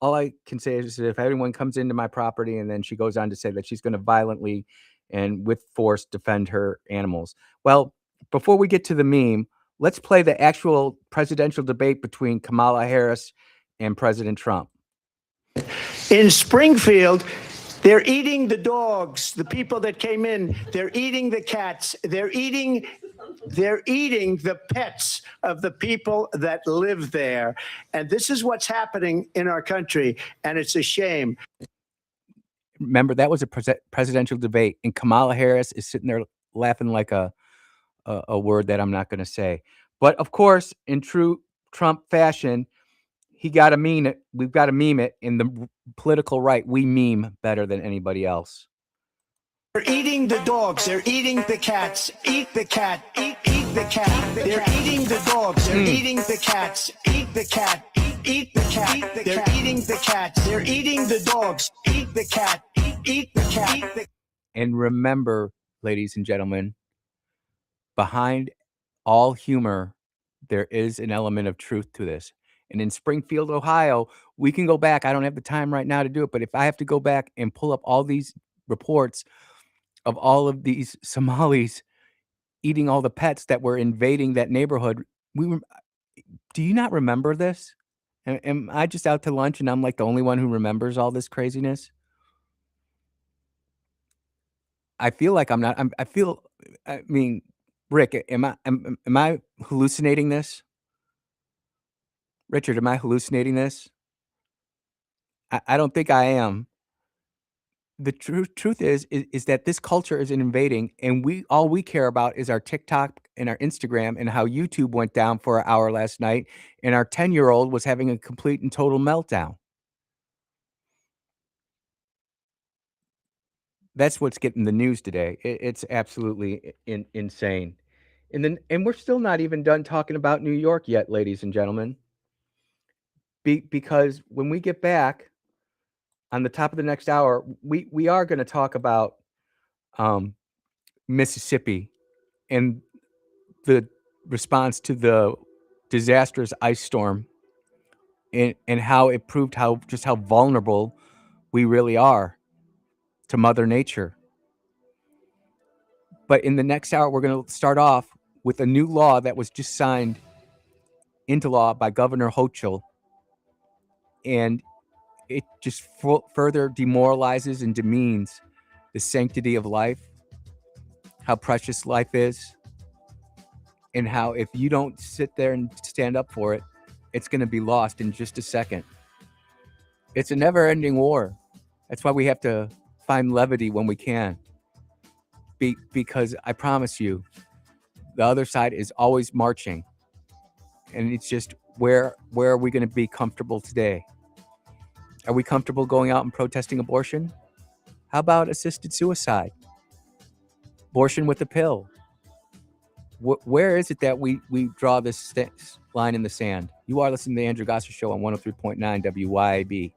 All I can say is if anyone comes into my property, and then she goes on to say that she's gonna violently and with force defend her animals. Well, before we get to the meme, let's play the actual presidential debate between Kamala Harris and President Trump. In Springfield, they're eating the dogs, the people that came in. They're eating the cats. They're eating the pets of the people that live there. And this is what's happening in our country. And it's a shame. Remember, that was a presidential debate, and Kamala Harris is sitting there laughing like a word that I'm not going to say. But of course, in true Trump fashion, he got to mean it. We've got to meme it. In the political right, we meme better than anybody else. They're eating the dogs. They're eating the cats. Eat the cat. Eat the cat. They're eating the dogs. They're eating the cats. Eat the cat. Eat the cat. They're eating the cats. They're eating the dogs. Eat the cat. Eat the cat. And remember, ladies and gentlemen, behind all humor, there is an element of truth to this. And in Springfield, Ohio, we can go back. I don't have the time right now to do it, but if I have to go back and pull up all these reports of all of these Somalis eating all the pets that were invading that neighborhood, do you not remember this? Am I just out to lunch and I'm like the only one who remembers all this craziness? I feel like I'm not. I mean, Rick, am I hallucinating this? Richard, am I hallucinating this? I don't think I am. The truth is that this culture is invading, and all we care about is our TikTok and our Instagram and how YouTube went down for an hour last night, and our 10-year-old was having a complete and total meltdown. That's what's getting the news today. It's absolutely insane. And we're still not even done talking about New York yet, ladies and gentlemen. Because when we get back on the top of the next hour, we are going to talk about Mississippi and the response to the disastrous ice storm and how it proved how vulnerable we really are to Mother Nature. But in the next hour, we're going to start off with a new law that was just signed into law by Governor Hochul. And it just further demoralizes and demeans the sanctity of life, how precious life is, and how if you don't sit there and stand up for it, it's going to be lost in just a second. It's a never-ending war. That's why we have to find levity when we can. Because I promise you, the other side is always marching. And it's just, where are we going to be comfortable today? Are we comfortable going out and protesting abortion? How about assisted suicide? Abortion with a pill? Where is it that we draw this line in the sand? You are listening to the Andrew Gosser Show on 103.9 WYAB.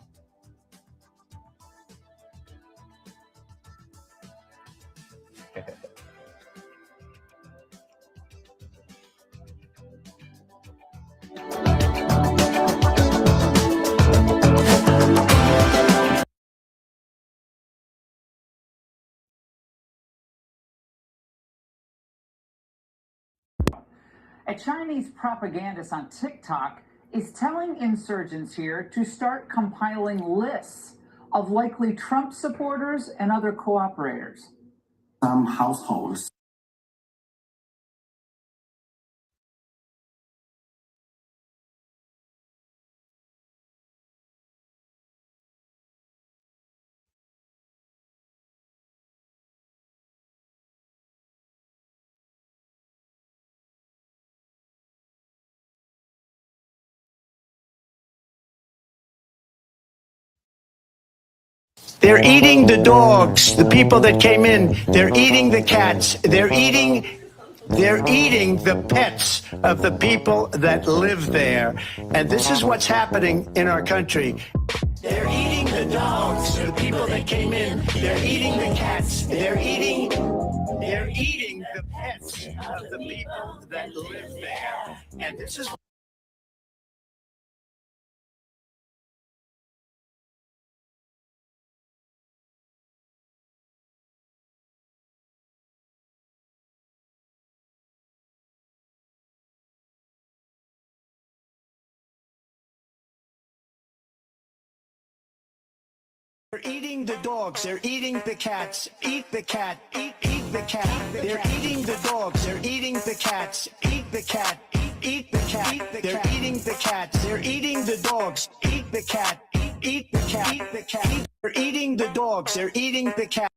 A Chinese propagandist on TikTok is telling insurgents here to start compiling lists of likely Trump supporters and other cooperators. Some households They're eating the dogs, the people that came in. They're eating the cats. They're eating the pets of the people that live there. And this is what's happening in our country. They're eating the dogs, the people that came in. They're eating the cats. They're eating the pets of the people that live there. And this is they're eating the dogs, they're eating the cats. Eat the cat, eat the cat. They're eating the dogs, they're eating the cats. Eat the cat, eat the cat. They're eating the cats, they're eating the dogs. Eat the cat, eat the cat. They're eating the dogs, they're eating the cat.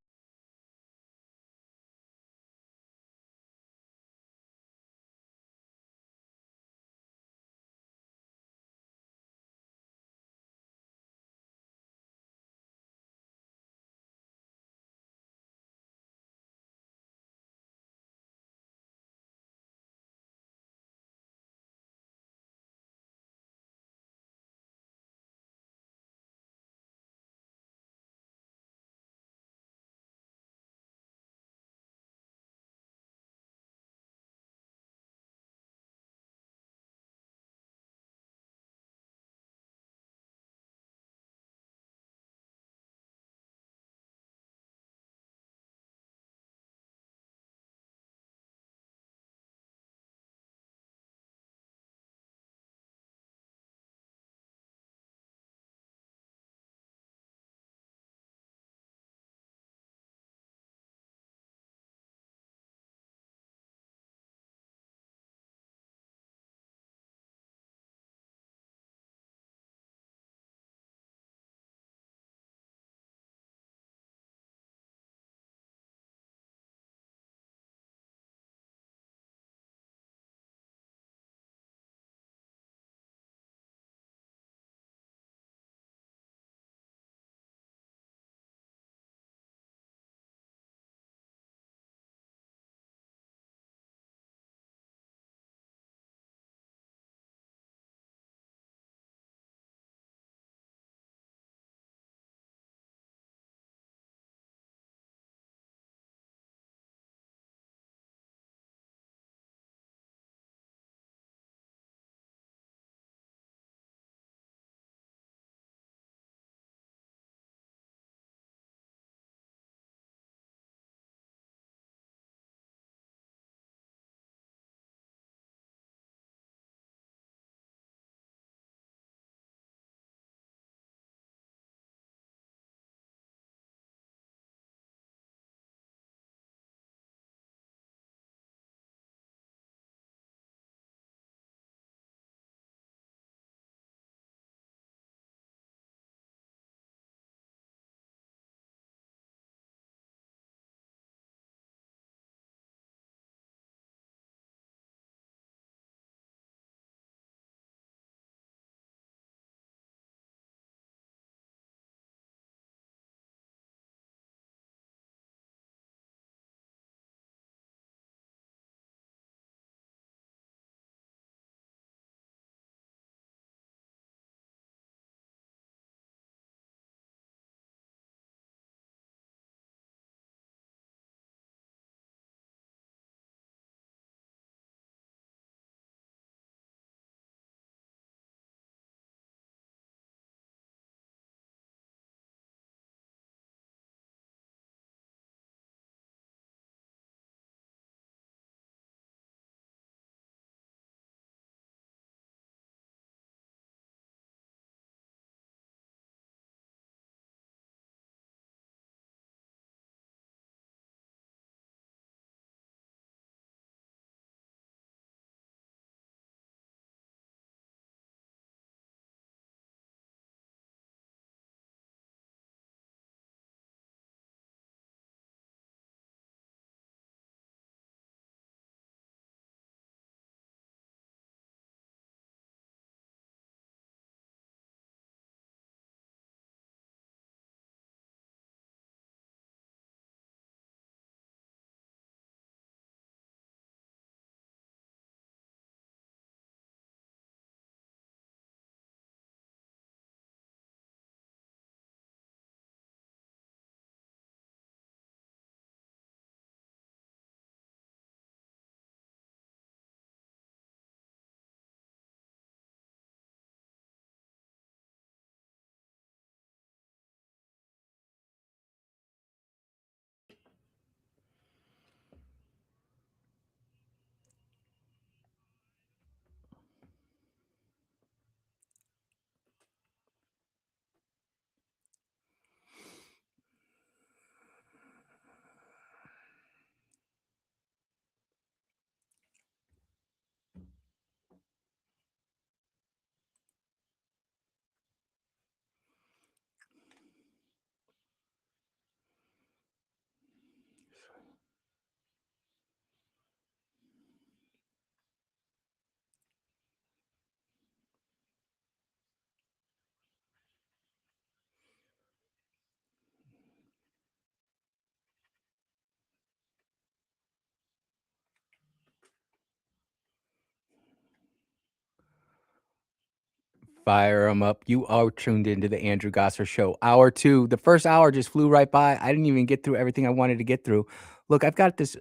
Fire 'em up. You are tuned into the Andrew Gosser Show. Hour 2. The first hour just flew right by. I didn't even get through everything I wanted to get through. Look, I've got this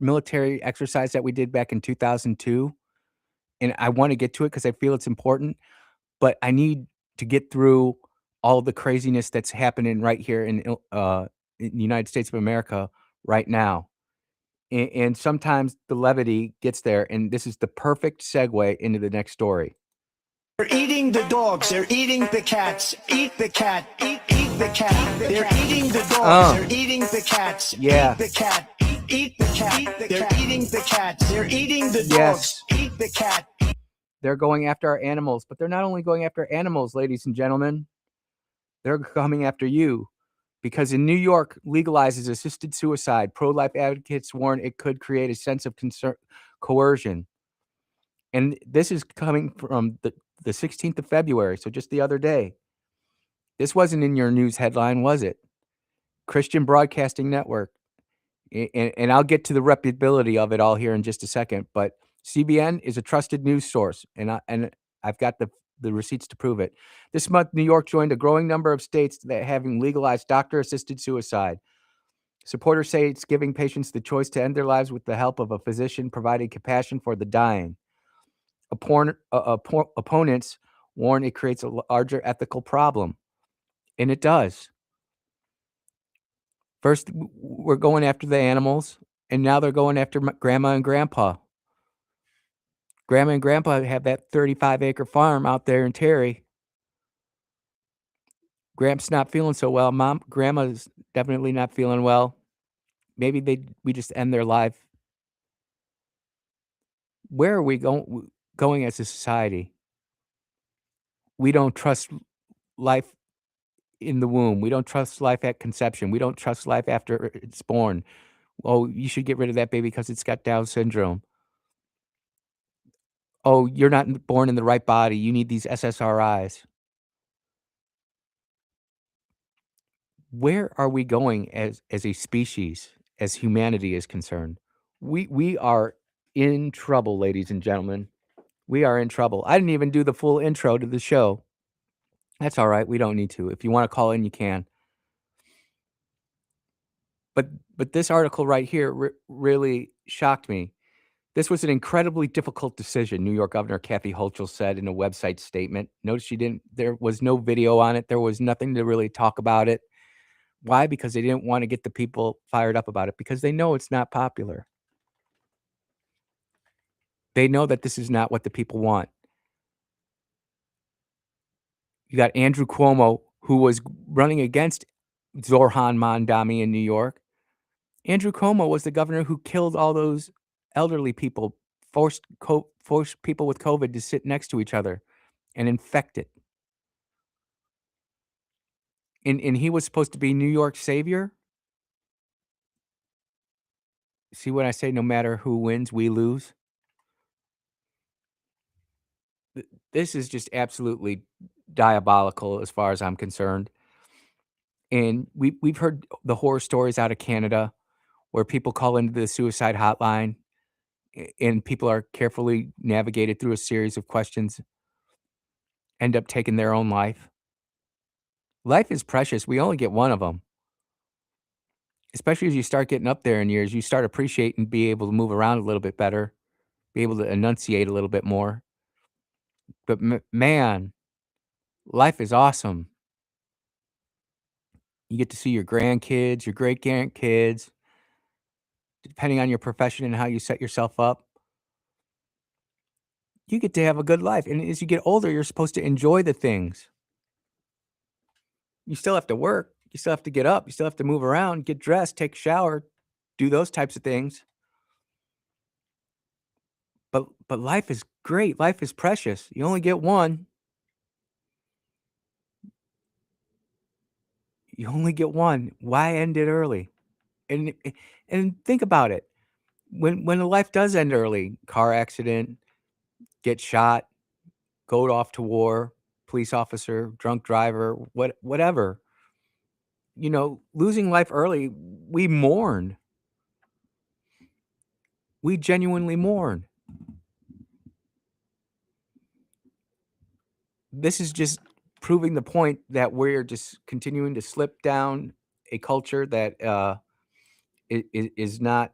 military exercise that we did back in 2002, and I wanna get to it because I feel it's important, but I need to get through all the craziness that's happening right here in the United States of America right now. And sometimes the levity gets there, and this is the perfect segue into the next story. They're eating the dogs. They're eating the cats. Eat the cat. Eat the cat. They're eating the dogs. They're eating the cats. Yeah. Eat the cat. Eat the cat. They're eating the cats. They're eating the dogs. Yes. Eat the cat. They're going after our animals, but they're not only going after animals, ladies and gentlemen. They're coming after you. Because in New York legalizes assisted suicide, pro-life advocates warn it could create a sense of coercion. And this is coming from the 16th of February, so just the other day. This wasn't in your news headline, was it? Christian Broadcasting Network. And I'll get to the reputability of it all here in just a second, but CBN is a trusted news source, and I've got the receipts to prove it. This month, New York joined a growing number of states that having legalized doctor-assisted suicide. Supporters say it's giving patients the choice to end their lives with the help of a physician providing compassion for the dying. Opponents warn it creates a larger ethical problem, and it does. First, we're going after the animals, and now they're going after grandma and grandpa. Grandma and grandpa have that 35-acre farm out there in Terry. Gramps not feeling so well. Grandma's definitely not feeling well. Maybe we just end their life. Where are we going as a society? We don't trust life in the womb. We don't trust life at conception. We don't trust life after it's born. Oh, you should get rid of that baby because it's got Down syndrome. Oh, you're not born in the right body. You need these SSRIs. Where are we going as a species, as humanity is concerned? We are in trouble, ladies and gentlemen. We are in trouble. I didn't even do the full intro to the show. That's all right. We don't need to. If you want to call in, you can. But this article right here really shocked me. This was an incredibly difficult decision, New York Governor Kathy Hochul said in a website statement. Notice there was no video on it. There was nothing to really talk about it. Why? Because they didn't want to get the people fired up about it, because they know it's not popular. They know that this is not what the people want. You got Andrew Cuomo, who was running against Zoran Mondami in New York. Andrew Cuomo was the governor who killed all those elderly people, forced people with COVID to sit next to each other and infect it. And he was supposed to be New York's savior. See what I say? No matter who wins, we lose. This is just absolutely diabolical as far as I'm concerned. And we've heard the horror stories out of Canada where people call into the suicide hotline and people are carefully navigated through a series of questions, end up taking their own life. Life is precious. We only get one of them. Especially as you start getting up there in years, you start appreciating be able to move around a little bit better, be able to enunciate a little bit more. But man, life is awesome. You get to see your grandkids, your great-grandkids, depending on your profession and how you set yourself up. You get to have a good life, and as you get older, you're supposed to enjoy the things. You still have to work, you still have to get up, you still have to move around, get dressed, take a shower, do those types of things. But life is great, life is precious. You only get one. You only get one. Why end it early? And think about it. When a life does end early, car accident, get shot, go off to war, police officer, drunk driver, whatever. You know, losing life early, we mourn. We genuinely mourn. this is just proving the point that we're just continuing to slip down a culture that is not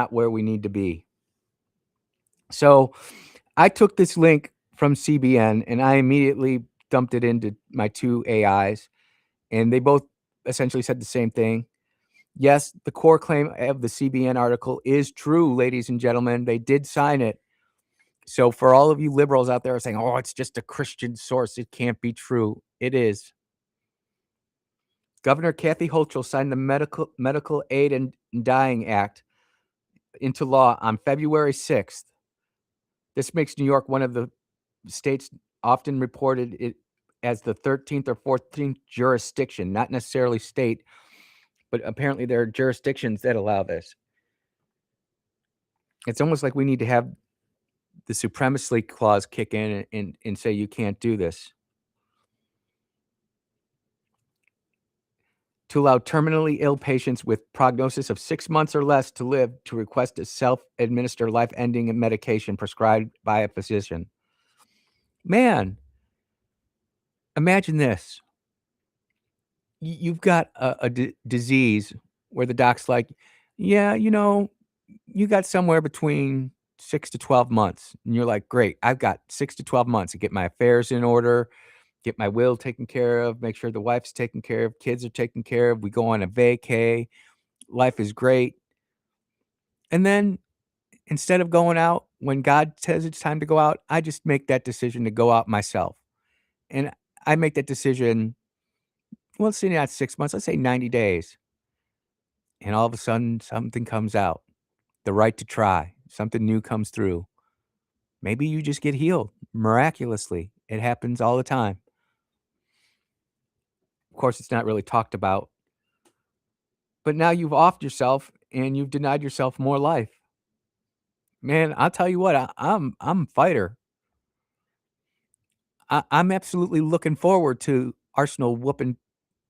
where we need to be. So I took this link from CBN and I immediately dumped it into my two AIs, and they both essentially said the same thing. Yes, the core claim of the CBN article is true, ladies and gentlemen. They did sign it. So for all of you liberals out there saying, oh, it's just a Christian source, it can't be true. It is. Governor Kathy Hochul signed the Medical Aid and Dying Act into law on February 6th. This makes New York one of the states often reported it as the 13th or 14th jurisdiction, not necessarily state, but apparently there are jurisdictions that allow this. It's almost like we need to have the supremacy clause kick in and say you can't do this. To allow terminally ill patients with prognosis of 6 months or less to live to request a self-administer life-ending medication prescribed by a physician. Man, imagine this. You've got a disease where the doc's like, yeah, you got somewhere between 6 to 12 months. And you're like, great, I've got 6 to 12 months to get my affairs in order, get my will taken care of, make sure the wife's taken care of, kids are taken care of, we go on a vacay, life is great. And then instead of going out when God says it's time to go out, I just make that decision to go out myself. And I make that decision, well, let's say not 6 months, let's say 90 days. And all of a sudden, something comes out, the right to try, something new comes through. Maybe you just get healed miraculously. It happens all the time. Of course, it's not really talked about. But now you've offed yourself and you've denied yourself more life. Man, I'll tell you what, I'm a fighter. I'm absolutely looking forward to Arsenal whooping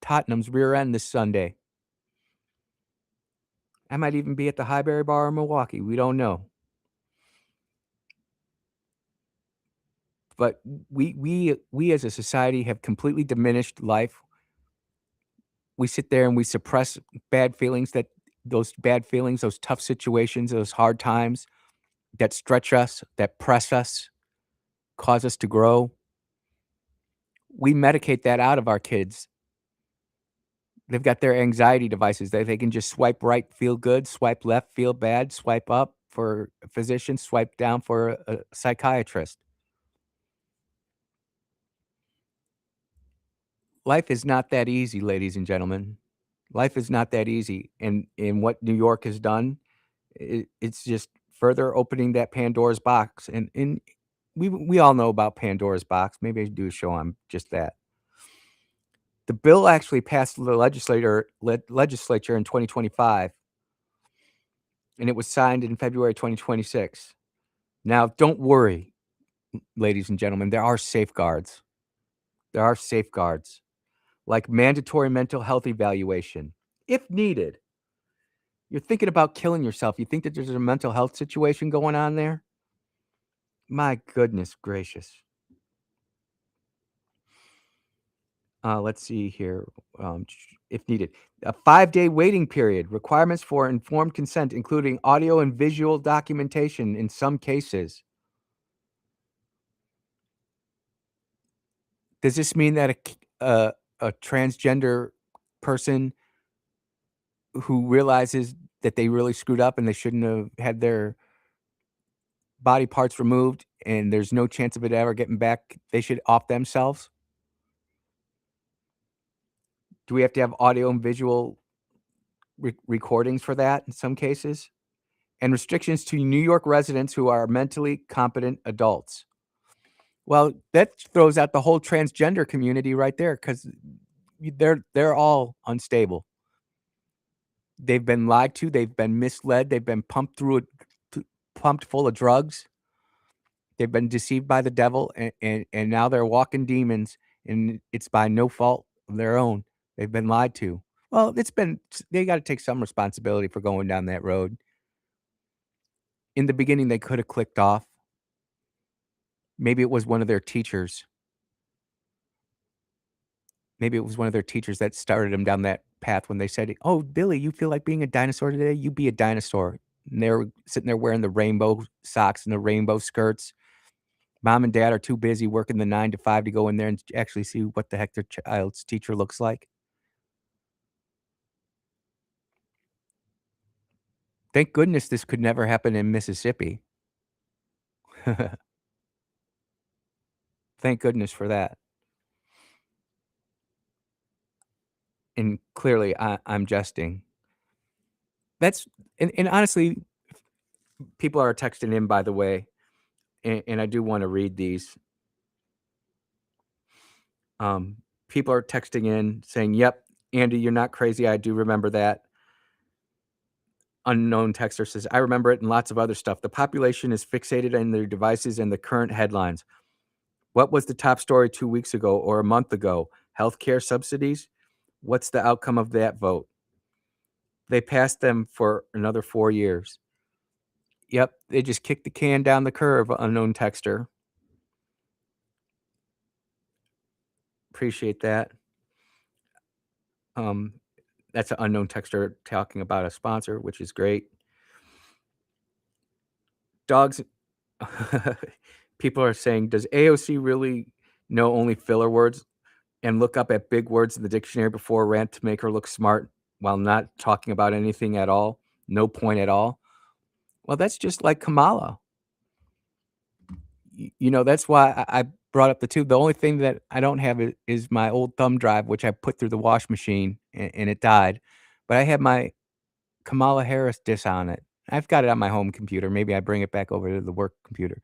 Tottenham's rear end this Sunday. I might even be at the Highbury Bar in Milwaukee. We don't know. But we as a society have completely diminished life. We sit there and we suppress bad feelings, those tough situations, those hard times that stretch us, that press us, cause us to grow. We medicate that out of our kids. They've got their anxiety devices that they can just swipe right, feel good, swipe left, feel bad, swipe up for a physician, swipe down for a psychiatrist. Life is not that easy, ladies and gentlemen. Life is not that easy. And what New York has done, it's just further opening that Pandora's box. And we all know about Pandora's box. Maybe I should do a show on just that. The bill actually passed the legislature in 2025, and it was signed in February 2026. Now, don't worry, ladies and gentlemen, there are safeguards. There are safeguards, like mandatory mental health evaluation, if needed. You're thinking about killing yourself. You think that there's a mental health situation going on there? My goodness gracious. Let's see here. If needed, a 5-day waiting period, requirements for informed consent, including audio and visual documentation in some cases. Does this mean that a transgender person who realizes that they really screwed up and they shouldn't have had their body parts removed and there's no chance of it ever getting back, they should off themselves? Do we have to have audio and visual recordings for that in some cases? And restrictions to New York residents who are mentally competent adults. Well, that throws out the whole transgender community right there, because they're all unstable. They've been lied to, they've been misled, they've been pumped full of drugs. They've been deceived by the devil, and now they're walking demons, and it's by no fault of their own. They've been lied to. Well, they got to take some responsibility for going down that road. In the beginning, they could have clicked off. Maybe it was one of their teachers. maybe it was one of their teachers that started them down that path when they said, "Oh, Billy, you feel like being a dinosaur today? You be a dinosaur." And they were sitting there wearing the rainbow socks and the rainbow skirts. Mom and dad are too busy working the 9 to 5 to go in there and actually see what the heck their child's teacher looks like. Thank goodness this could never happen in Mississippi. Thank goodness for that. And clearly, I'm jesting. That's and honestly, people are texting in, by the way, and I do wanna read these. Um, People are texting in saying, "Yep, Andy, you're not crazy, I do remember that." Unknown texter says, "I remember it and lots of other stuff. The population is fixated on their devices and the current headlines. What was the top story 2 weeks ago or a month ago? Healthcare subsidies? What's the outcome of that vote? They passed them for another 4 years." Yep, they just kicked the can down the curve, unknown texter. Appreciate that. Um, that's an unknown texter talking about a sponsor, which is great. Dogs people are saying, "Does AOC really know only filler words and look up at big words in the dictionary before a rant to make her look smart while not talking about anything at all? No point at all?" Well, that's just like Kamala. That's why I brought up the 2. The only thing that I don't have is my old thumb drive, which I put through the wash machine and it died. But I have my Kamala Harris diss on it. I've got it on my home computer. Maybe I bring it back over to the work computer.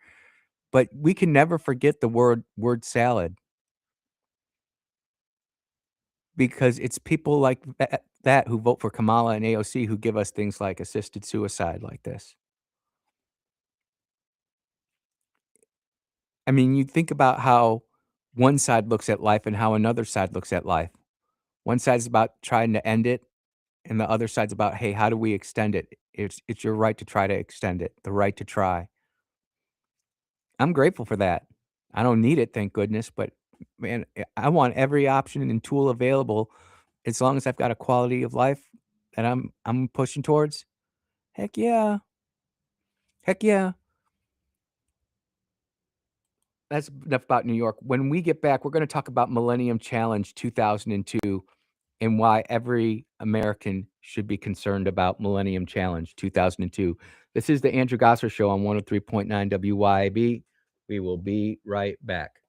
But we can never forget the word salad because it's people like that who vote for Kamala and AOC who give us things like assisted suicide like this. I mean, you think about how one side looks at life and how another side looks at life. One side's about trying to end it, and the other side's about, "Hey, how do we extend it?" It's your right to try to extend it, the right to try. I'm grateful for that. I don't need it, thank goodness, but man, I want every option and tool available as long as I've got a quality of life that I'm pushing towards. Heck yeah. Heck yeah. That's enough about New York. When we get back, we're gonna talk about Millennium Challenge 2002 and why every American should be concerned about Millennium Challenge 2002. This is the Andrew Gosser Show on 103.9 WYAB. We will be right back.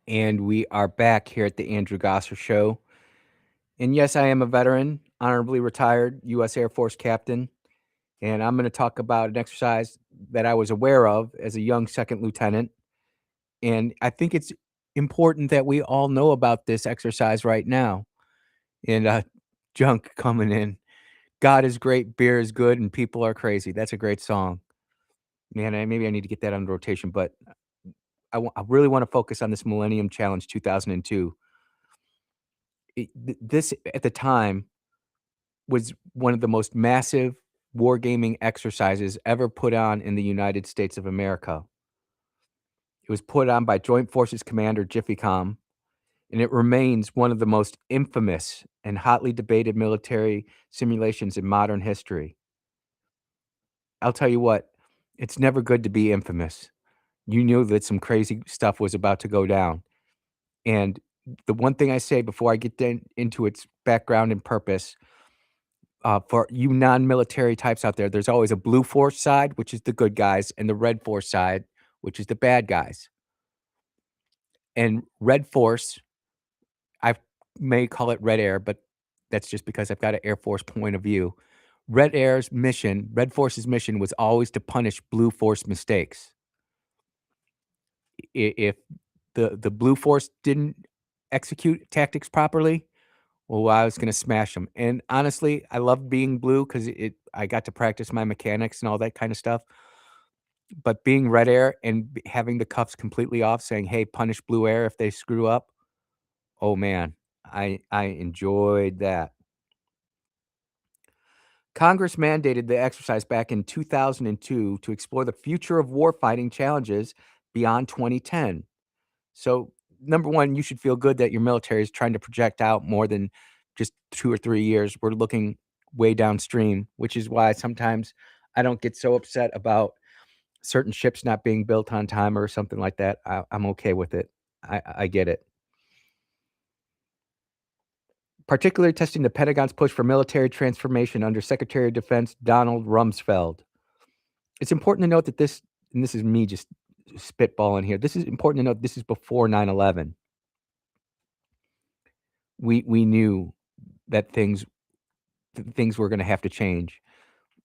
And we are back here at the Andrew Gosser Show. And yes, I am a veteran, honorably retired U.S. Air Force captain. And I'm going to talk about an exercise that I was aware of as a young second lieutenant. And I think it's important that we all know about this exercise right now. And Junk coming in. God is great, beer is good, and people are crazy. That's a great song. Man, maybe I need to get that on rotation, but I really want to focus on this Millennium Challenge 2002. This, at the time, was one of the most massive wargaming exercises ever put on in the United States of America. It was put on by Joint Forces Commander JIFFyCOM, and it remains one of the most infamous and hotly debated military simulations in modern history. I'll tell you what, it's never good to be infamous. You knew that some crazy stuff was about to go down. And the one thing I say before I get into its background and purpose, for you non-military types out there, there's always a blue force side, which is the good guys, and the red force side, which is the bad guys. And red force, I may call it red air, but that's just because I've got an Air Force point of view. Red Force's mission was always to punish blue force mistakes. If the blue force didn't execute tactics properly, well, I was gonna smash them. And honestly, I loved being blue because I got to practice my mechanics and all that kind of stuff. But being red air and having the cuffs completely off, saying, "Hey, punish blue air if they screw up." Oh man, I enjoyed that. Congress mandated the exercise back in 2002 to explore the future of warfighting challenges beyond 2010. So, number one, you should feel good that your military is trying to project out more than just 2 or 3 years. We're looking way downstream, which is why sometimes I don't get so upset about certain ships not being built on time or something like that. I'm okay with it. I get it. Particularly testing the Pentagon's push for military transformation under Secretary of Defense Donald Rumsfeld. It's important to note that this, and this is me just spitballing here, this is important to note this is before 9/11. We knew that things were gonna have to change.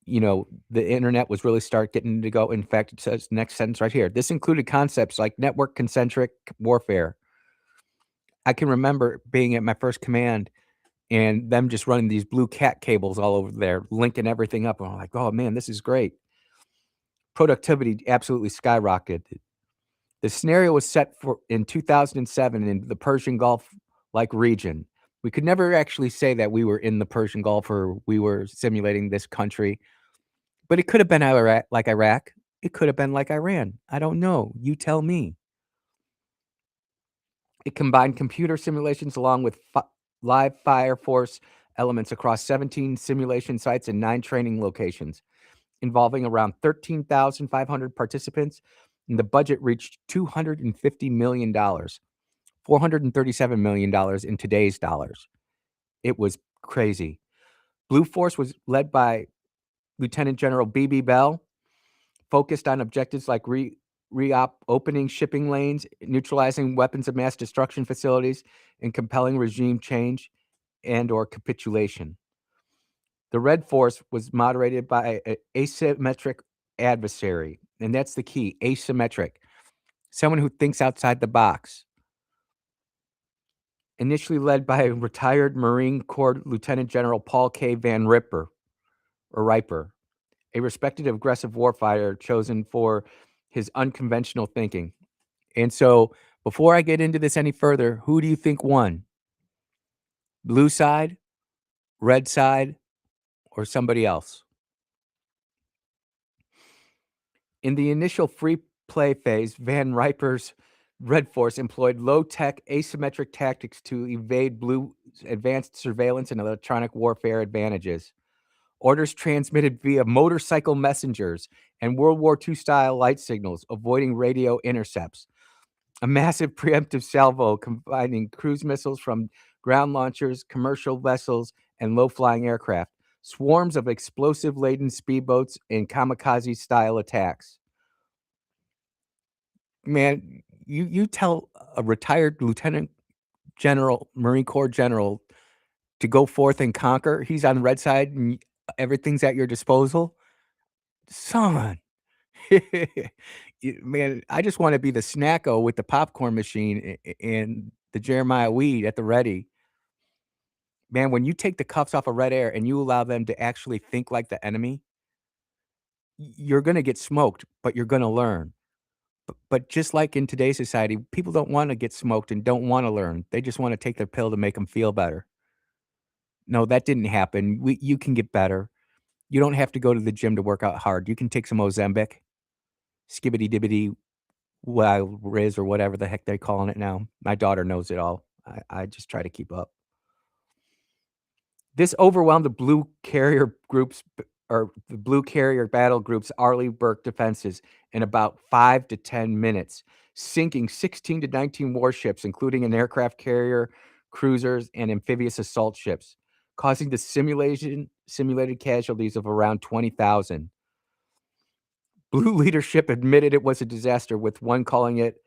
You know, the internet was really start getting to go. In fact, it says next sentence right here. This included concepts like network concentric warfare. I can remember being at my first command and them just running these blue cat cables all over there, linking everything up. And I'm like, oh man, this is great. Productivity absolutely skyrocketed. The scenario was set for in 2007 in the Persian Gulf like region. We could never actually say that we were in the Persian Gulf or we were simulating this country, but it could have been Iraq, like Iraq. It could have been like Iran. I don't know. You tell me. It combined computer simulations along with live fire force elements across 17 simulation sites and 9 training locations, involving around 13,500 participants, and the budget reached $250 million, $437 million in today's dollars. It was crazy. Blue Force was led by Lieutenant General B.B. Bell, focused on objectives like opening shipping lanes, neutralizing weapons of mass destruction facilities, and compelling regime change and or capitulation. The Red Force was moderated by an asymmetric adversary, and that's the key, asymmetric, someone who thinks outside the box. Initially led by retired Marine Corps Lieutenant General Paul K. Van Riper, a respected aggressive warfighter chosen for his unconventional thinking. And so, before I get into this any further, who do you think won? Blue side, red side, or somebody else? In the initial free play phase, Van Riper's Red Force employed low-tech asymmetric tactics to evade Blue's advanced surveillance and electronic warfare advantages. Orders transmitted via motorcycle messengers and World War II-style light signals, avoiding radio intercepts. A massive preemptive salvo combining cruise missiles from ground launchers, commercial vessels, and low-flying aircraft, swarms of explosive-laden speedboats, and kamikaze-style attacks. Man, You tell a retired lieutenant general, Marine Corps general, to go forth and conquer. He's on the red side, and everything's at your disposal. Son, man, I just want to be the snacko with the popcorn machine and the Jeremiah weed at the ready. Man, when you take the cuffs off of Red Air and you allow them to actually think like the enemy, you're going to get smoked, but you're going to learn. But just like in today's society, people don't want to get smoked and don't want to learn. They just want to take their pill to make them feel better. No, that didn't happen. You can get better. You don't have to go to the gym to work out hard. You can take some Ozempic, skibbity dibbity, wild Riz, or whatever the heck they're calling it now. My daughter knows it all. I just try to keep up. This overwhelmed the blue carrier groups, or the blue carrier battle group's Arleigh Burke defenses in about 5 to 10 minutes, sinking 16 to 19 warships, including an aircraft carrier, cruisers, and amphibious assault ships, causing the simulated casualties of around 20,000. Blue leadership admitted it was a disaster, with one calling it,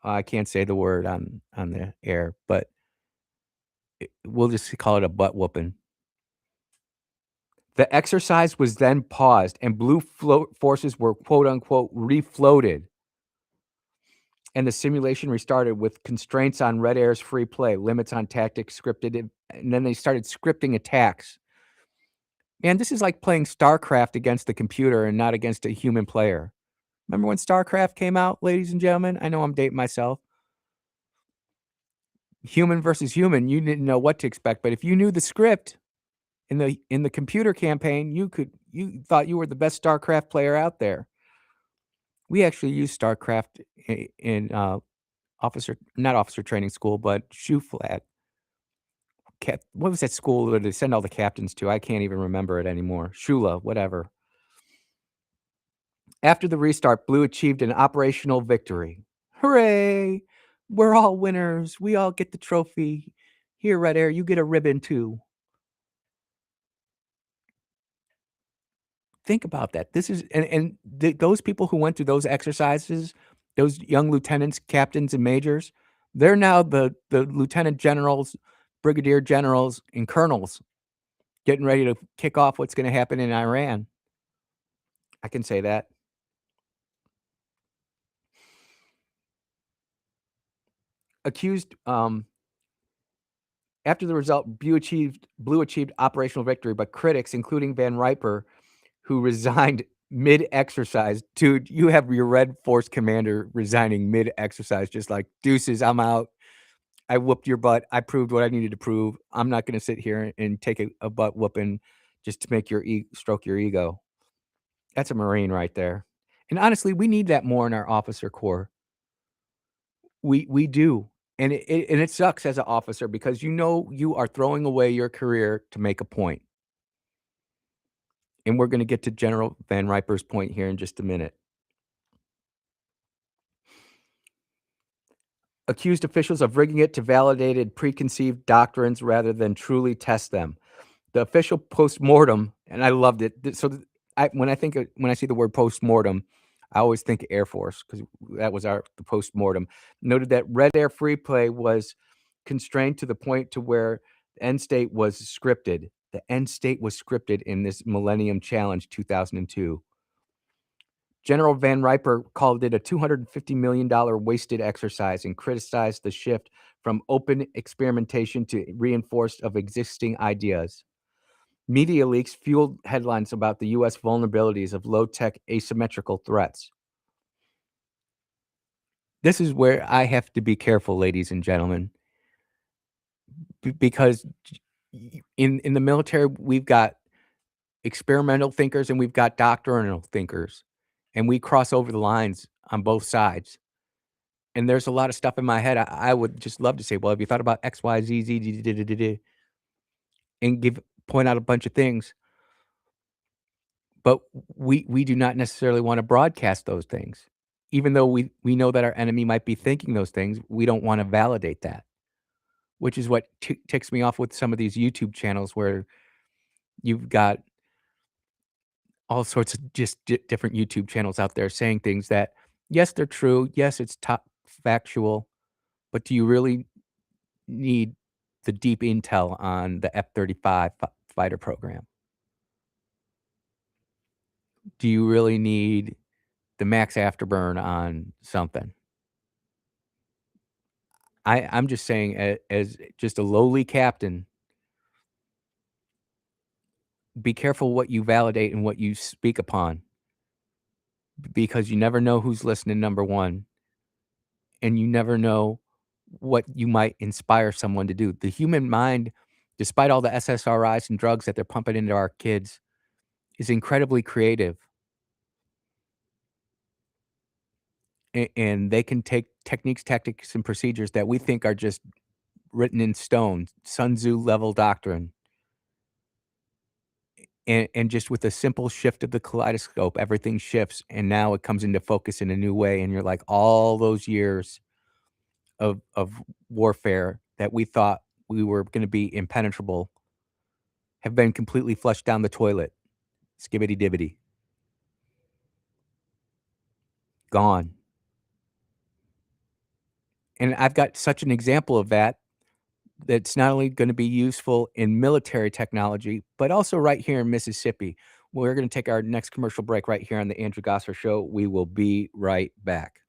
I can't say the word on the air, but we'll just call it a butt whooping. The exercise was then paused, and blue forces were quote unquote refloated. And the simulation restarted with constraints on Red Air's free play, limits on tactics scripted, and then they started scripting attacks. Man, this is like playing StarCraft against the computer and not against a human player. Remember when StarCraft came out, ladies and gentlemen? I know I'm dating myself. Human versus human, you didn't know what to expect, but if you knew the script in the computer campaign, you thought you were the best StarCraft player out there. We actually used StarCraft in not officer training school, but shoe flag. What was that school that they send all the captains to? I can't even remember it anymore. Shula, whatever. After the restart, Blue achieved an operational victory. Hooray! We're all winners. We all get the trophy. Here, Red Air, you get a ribbon too. Think about that. This is those people who went through those exercises, those young lieutenants, captains, and majors, they're now the lieutenant generals, brigadier generals, and colonels getting ready to kick off what's going to happen in Iran. I can say that. Accused, after the result, Blue achieved operational victory, but critics, including Van Riper, who resigned mid-exercise. Dude, you have your Red Force commander resigning mid-exercise, just like, deuces, I'm out. I whooped your butt. I proved what I needed to prove. I'm not going to sit here and take a butt whooping just to make stroke your ego. That's a Marine right there. And honestly, we need that more in our officer corps. We do. And it sucks as an officer because you are throwing away your career to make a point. And we're going to get to General Van Riper's point here in just a minute. Accused officials of rigging it to validated preconceived doctrines rather than truly test them. The official postmortem, and I loved it. So when I see the word postmortem, I always think of Air Force because that was the postmortem. Noted that Red Air free play was constrained to the point to where the end state was scripted. The end state was scripted in this Millennium Challenge 2002. General Van Riper called it a $250 million wasted exercise and criticized the shift from open experimentation to reinforced of existing ideas. Media leaks fueled headlines about the U.S. vulnerabilities of low-tech asymmetrical threats. This is where I have to be careful, ladies and gentlemen, because in the military, we've got experimental thinkers and we've got doctrinal thinkers, and we cross over the lines on both sides. And there's a lot of stuff in my head. I would just love to say, well, have you thought about X, Y, Z, Z, D, D, D, D, D, and point out a bunch of things. But we do not necessarily want to broadcast those things. Even though we know that our enemy might be thinking those things, we don't want to validate that, which is what ticks me off with some of these YouTube channels where you've got all sorts of just different YouTube channels out there saying things that, yes, they're true. Yes, it's factual, but do you really need the deep intel on the F-35 fighter program? Do you really need the max afterburn on something? I'm just saying, as just a lowly captain, be careful what you validate and what you speak upon, because you never know who's listening, number one, and you never know what you might inspire someone to do. The human mind, despite all the SSRIs and drugs that they're pumping into our kids, is incredibly creative. And they can take techniques, tactics, and procedures that we think are just written in stone, Sun Tzu level doctrine. And just with a simple shift of the kaleidoscope, everything shifts, and now it comes into focus in a new way, and you're like, all those years of warfare that we thought we were gonna be impenetrable have been completely flushed down the toilet. Skibbity dibbity. Gone. And I've got such an example of that that's not only gonna be useful in military technology, but also right here in Mississippi. We're gonna take our next commercial break right here on the Andrew Gosser Show. We will be right back.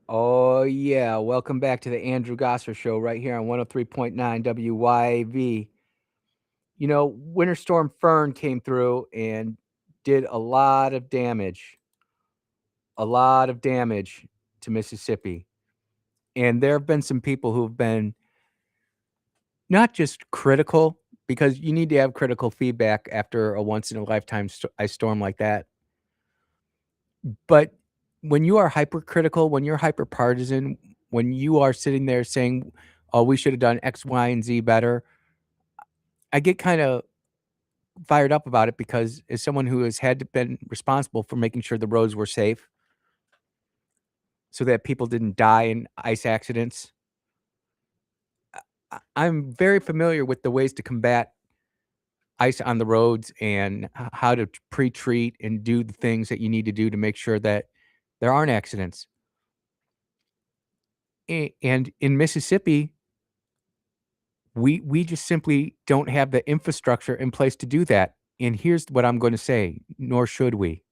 Oh, yeah. Welcome back to the Andrew Gosser Show right here on 103.9 WYAB. You know, Winter Storm Fern came through and did a lot of damage to Mississippi. And there have been some people who've been not just critical, because you need to have critical feedback after a once in a lifetime ice storm like that. But when you are hypercritical, when you're hyper partisan, when you are sitting there saying, "Oh, we should have done X, Y, and Z better," I get kind of fired up about it because as someone who has been responsible for making sure the roads were safe so that people didn't die in ice accidents, I'm very familiar with the ways to combat ice on the roads and how to pre-treat and do the things that you need to do to make sure that there aren't accidents. And in Mississippi, we just simply don't have the infrastructure in place to do that. And here's what I'm going to say, nor should we.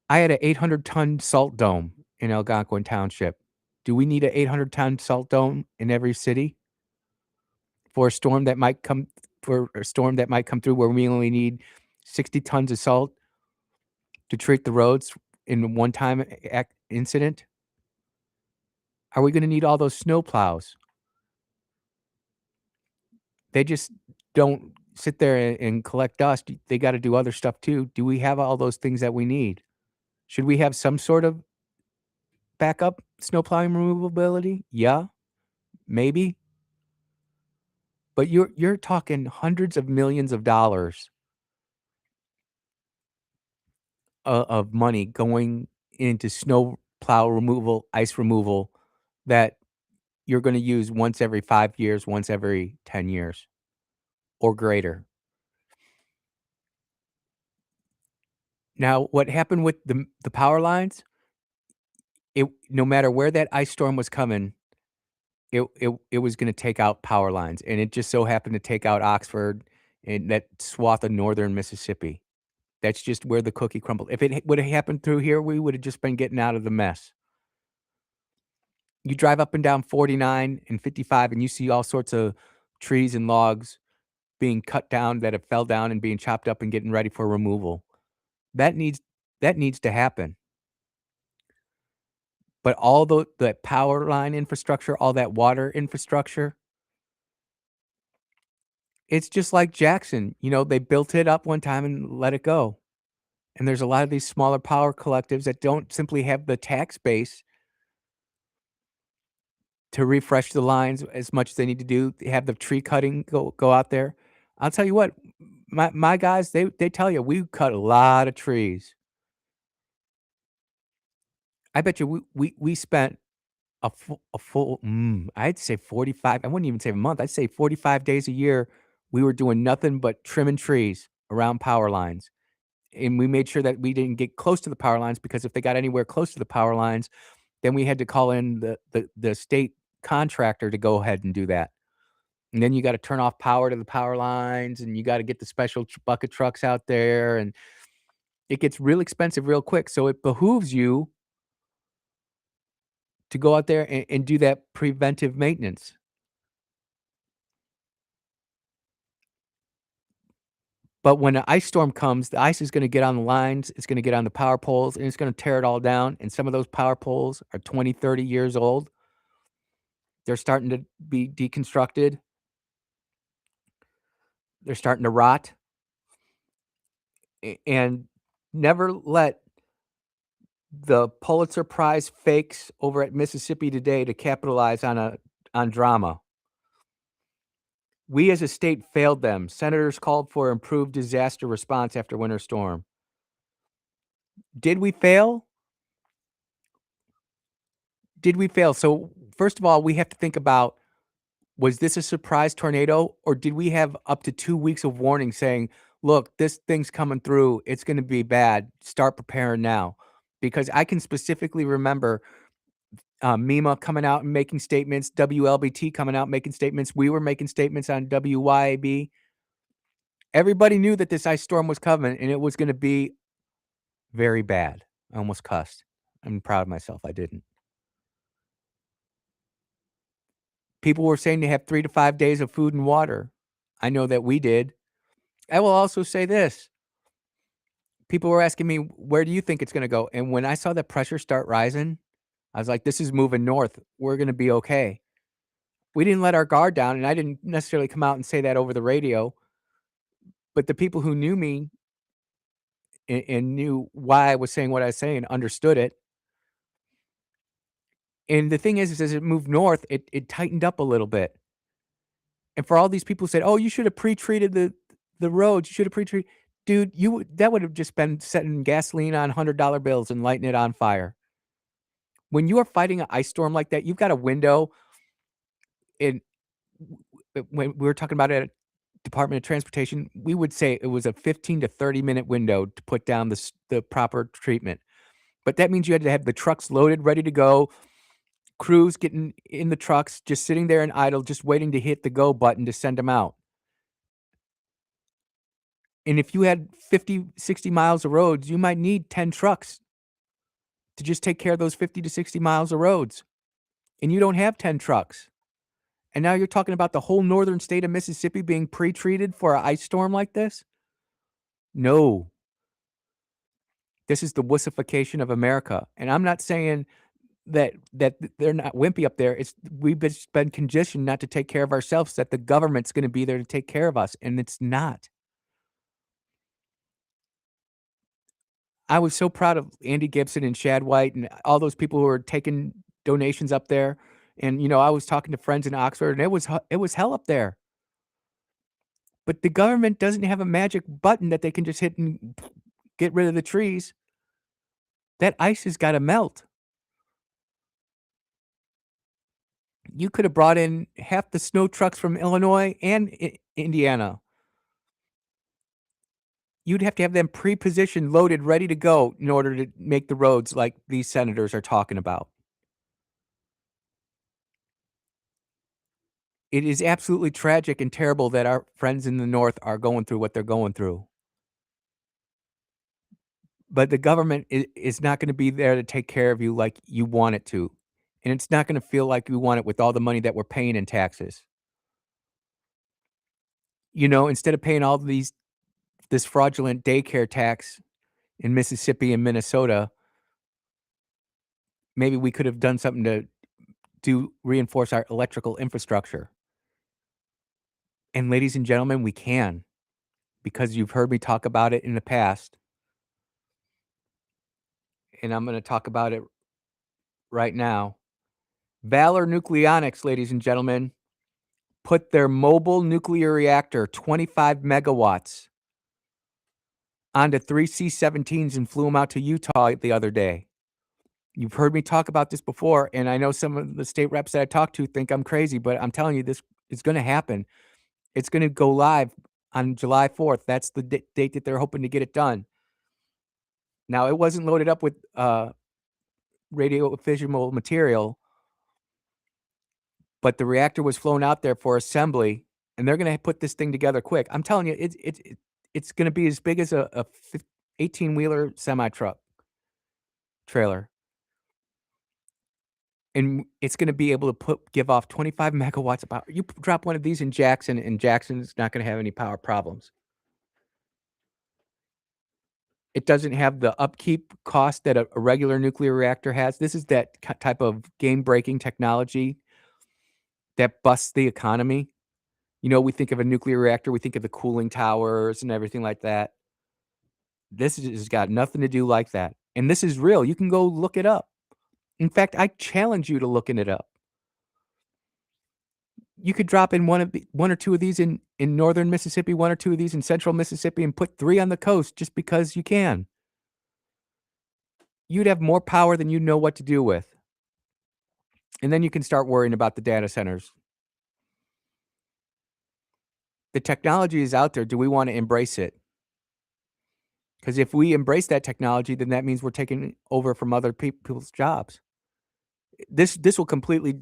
I had an 800-ton salt dome in Algonquin Township. Do we need an 800-ton salt dome in every city for a storm that might come through where we only need 60 tons of salt to treat the roads in one time incident? Are we going to need all those snow plows? They just don't sit there and collect dust. They got to do other stuff too. Do we have all those things that we need? Should we have some sort of backup snow plowing removability? Yeah, maybe. But you're talking hundreds of millions of dollars of money going into snow plow removal, ice removal that you're going to use once every 5 years, once every 10 years or greater. Now, what happened with the power lines, no matter where that ice storm was coming, it was gonna take out power lines, and it just so happened to take out Oxford and that swath of northern Mississippi. That's just where the cookie crumbled. If it woulda happened through here, we woulda just been getting out of the mess. You drive up and down 49 and 55, and you see all sorts of trees and logs being cut down that have fell down and being chopped up and getting ready for removal. That needs that needs to happen. But all the power line infrastructure, all that water infrastructure, it's just like Jackson, they built it up one time and let it go. And there's a lot of these smaller power collectives that don't simply have the tax base to refresh the lines as much as they need to do, have the tree cutting go out there. I'll tell you what, my guys, they tell you, we cut a lot of trees. I bet you we spent I'd say 45, I wouldn't even say a month, I'd say 45 days a year, we were doing nothing but trimming trees around power lines, and we made sure that we didn't get close to the power lines, because if they got anywhere close to the power lines, then we had to call in the state contractor to go ahead and do that, and then you gotta turn off power to the power lines, and you gotta get the special bucket trucks out there, and it gets real expensive real quick, so it behooves you to go out there and do that preventive maintenance. But when an ice storm comes, the ice is gonna get on the lines, it's gonna get on the power poles, and it's gonna tear it all down, and some of those power poles are 20, 30 years old. They're starting to be deconstructed. They're starting to rot. And never let the Pulitzer Prize fakes over at Mississippi Today to capitalize on drama. We as a state failed them. Senators called for improved disaster response after winter storm. Did we fail? Did we fail? So, first of all, we have to think about, was this a surprise tornado, or did we have up to 2 weeks of warning saying, "Look, this thing's coming through. It's gonna be bad. Start preparing now." Because I can specifically remember, MEMA coming out and making statements, WLBT coming out and making statements. We were making statements on WYAB. Everybody knew that this ice storm was coming, and it was gonna be very bad. I almost cussed. I'm proud of myself, I didn't. People were saying they have 3 to 5 days of food and water. I know that we did. I will also say this. People were asking me, "Where do you think it's gonna go?" And when I saw the pressure start rising, I was like, "This is moving north. We're gonna be okay." We didn't let our guard down, and I didn't necessarily come out and say that over the radio, but the people who knew me and knew why I was saying what I was saying understood it. And the thing is as it moved north, it tightened up a little bit. And for all these people who said, "Oh, you should have pre-treated the roads. You should have pre-treated." Dude, that would have just been setting gasoline on $100 bills and lighting it on fire. When you are fighting an ice storm like that, you've got a window in when we were talking about it at Department of Transportation, we would say it was a 15 to 30-minute window to put down the proper treatment. But that means you had to have the trucks loaded, ready to go, crews getting in the trucks, just sitting there and idle, just waiting to hit the go button to send them out. And if you had 50, 60 miles of roads, you might need 10 trucks to just take care of those 50 to 60 miles of roads. And you don't have 10 trucks. And now you're talking about the whole northern state of Mississippi being pre-treated for an ice storm like this? No. This is the wussification of America. And I'm not saying that they're not wimpy up there. It's we've just been conditioned not to take care of ourselves, that the government's gonna be there to take care of us, and it's not. I was so proud of Andy Gibson and Shad White and all those people who were taking donations up there. And, I was talking to friends in Oxford, and it was hell up there. But the government doesn't have a magic button that they can just hit and get rid of the trees. That ice has gotta melt. You could have brought in half the snow trucks from Illinois and Indiana. You'd have to have them pre-positioned, loaded, ready to go in order to make the roads like these senators are talking about. It is absolutely tragic and terrible that our friends in the North are going through what they're going through. But the government is not gonna be there to take care of you like you want it to, and it's not gonna feel like you want it with all the money that we're paying in taxes. Instead of paying all this fraudulent daycare tax in Mississippi and Minnesota, maybe we could have done something to reinforce our electrical infrastructure. And ladies and gentlemen, we can, because you've heard me talk about it in the past, and I'm gonna talk about it right now. Valor Nucleonics, ladies and gentlemen, put their mobile nuclear reactor, 25 megawatts, onto 3 C-17s and flew them out to Utah the other day. You've heard me talk about this before, and I know some of the state reps that I talk to think I'm crazy, but I'm telling you, this is gonna happen. It's gonna go live on July 4th. That's the date that they're hoping to get it done. Now, it wasn't loaded up with, radiofissionable material, but the reactor was flown out there for assembly, and they're gonna put this thing together quick. I'm telling you, it's gonna be as big as a 18-wheeler semi-truck trailer. And it's gonna be able to give off 25 megawatts of power. You drop one of these in Jackson, and Jackson's not gonna have any power problems. It doesn't have the upkeep cost that a regular nuclear reactor has. This is that type of game-breaking technology that busts the economy. We think of a nuclear reactor, we think of the cooling towers and everything like that. This has got nothing to do like that, and this is real. You can go look it up. In fact, I challenge you to looking it up. You could drop in one or two of these in northern Mississippi, one or two of these in central Mississippi, and put 3 on the coast just because you can. You'd have more power than you know what to do with. And then you can start worrying about the data centers. The technology is out there. Do we wanna embrace it? Because if we embrace that technology, then that means we're taking over from other people's jobs. This will completely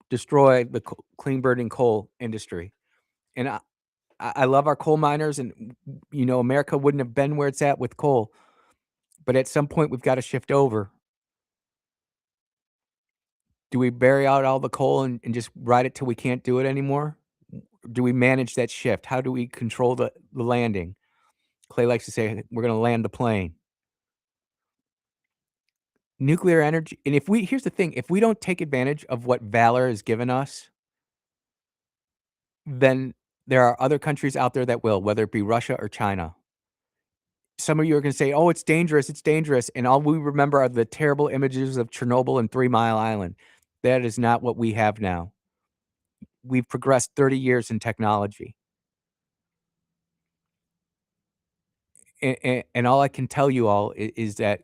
destroy the clean burning coal industry. And I love our coal miners, and America wouldn't have been where it's at with coal. But at some point, we've got to shift over. Do we bury out all the coal and just ride it till we can't do it anymore? Do we manage that shift? How do we control the landing? Clay likes to say, "We're gonna land the plane." Nuclear energy, and if we here's the thing, if we don't take advantage of what valor has given us, then there are other countries out there that will, whether it be Russia or China. Some of you are gonna say, "Oh, it's dangerous," and all we remember are the terrible images of Chernobyl and 3 Mile Island. That is not what we have now. We've progressed 30 years in technology. And all I can tell you all is that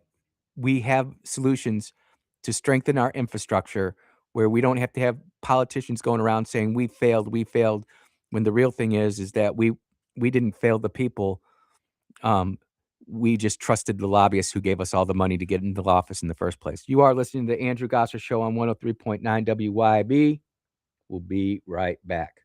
we have solutions to strengthen our infrastructure where we don't have to have politicians going around saying we failed, when the real thing is that we didn't fail the people. Um, we just trusted the lobbyists who gave us all the money to get into the office in the first place. You are listening to the Andrew Gosser Show on 103.9 WYAB. We'll be right back.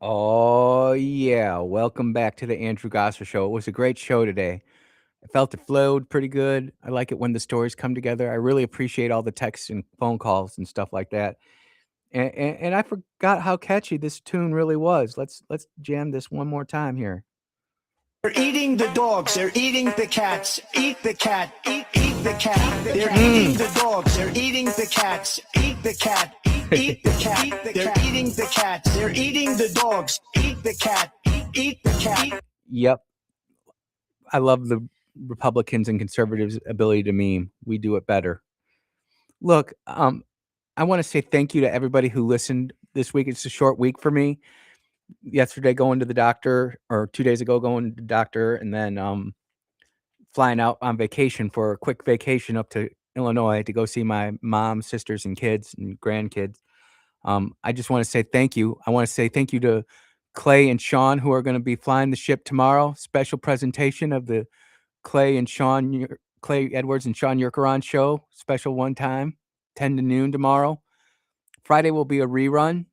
Oh, yeah. Welcome back to the Andrew Gosser Show. It was a great show today. I felt it flowed pretty good. I like it when the stories come together. I really appreciate all the texts and phone calls and stuff like that. And I forgot how catchy this tune really was. Let's jam this one more time here. They're eating the dogs. They're eating the cats. Eat the cat. Eat the cat. They're eating the dogs. They're eating the cats. Eat the cat. Eat the cat. They're eating the cats. They're eating the dogs. Eat the cat. Eat the cat. Yep. I love the Republicans and conservatives' ability to meme. We do it better. Look, I want to say thank you to everybody who listened this week. It's a short week for me. Yesterday going to the doctor, or 2 days ago going to the doctor, and then flying out on vacation for a quick vacation up to Illinois to go see my mom, sisters, and kids and grandkids. I just want to say thank you. I want to say thank you to Clay and Sean, who are going to be flying the ship tomorrow. Special presentation of the Clay Edwards and Sean Yurkaron show. Special one time, 10 to noon tomorrow. Friday will be a rerun,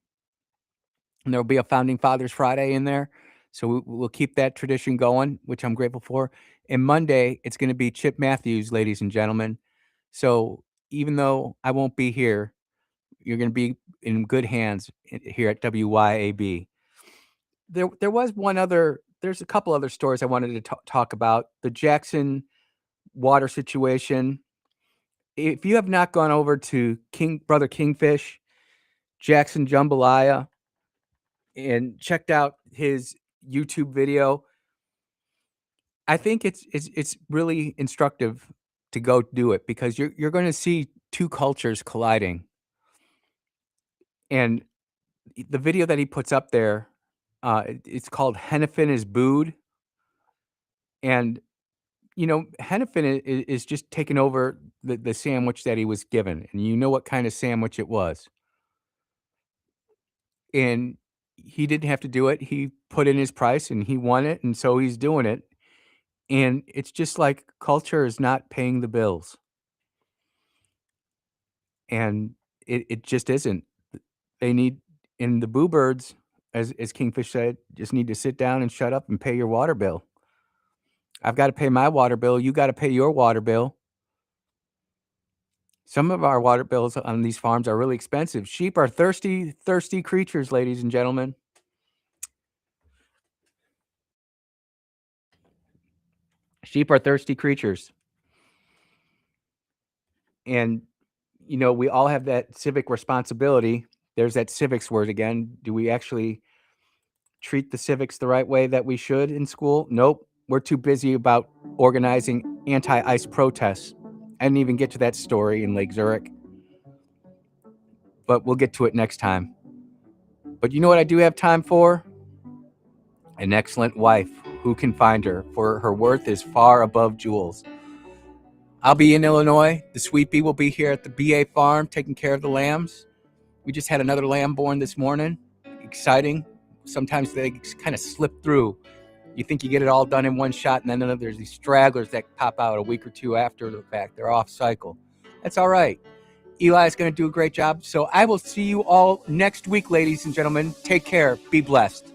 and there'll be a Founding Fathers Friday in there. So we'll keep that tradition going, which I'm grateful for. And Monday, it's going to be Chip Matthews, ladies and gentlemen. So even though I won't be here, you're going to be in good hands here at WYAB. There was there's a couple other stories I wanted to talk about. The Jackson water situation. If you have not gone over to Brother Kingfish, Jackson Jambalaya, and checked out his YouTube video, I think it's really instructive to go do it, because you're going to see two cultures colliding. And the video that he puts up there, it's called Hennepin is Booed. And, Hennepin is just taking over the sandwich that he was given. And you know what kind of sandwich it was. And he didn't have to do it. He put in his price and he won it. And so he's doing it. And it's just like culture is not paying the bills. And it just isn't. They need, and the boo birds, as Kingfish said, just need to sit down and shut up and pay your water bill. I've got to pay my water bill. You got to pay your water bill. Some of our water bills on these farms are really expensive. Sheep are thirsty, thirsty creatures, ladies and gentlemen. Sheep are thirsty creatures. And, we all have that civic responsibility. There's that civics word again. Do we actually treat the civics the right way that we should in school? Nope. We're too busy about organizing anti-ICE protests. I didn't even get to that story in Lake Zurich. But we'll get to it next time. But you know what I do have time for? An excellent wife. Who can find her? For her worth is far above jewels. I'll be in Illinois. The Sweet Bee will be here at the BA farm taking care of the lambs. We just had another lamb born this morning. Exciting. Sometimes they kind of slip through. You think you get it all done in one shot, and then there's these stragglers that pop out a week or two after the fact. They're off cycle. That's all right. Eli is going to do a great job. So I will see you all next week, ladies and gentlemen. Take care. Be blessed.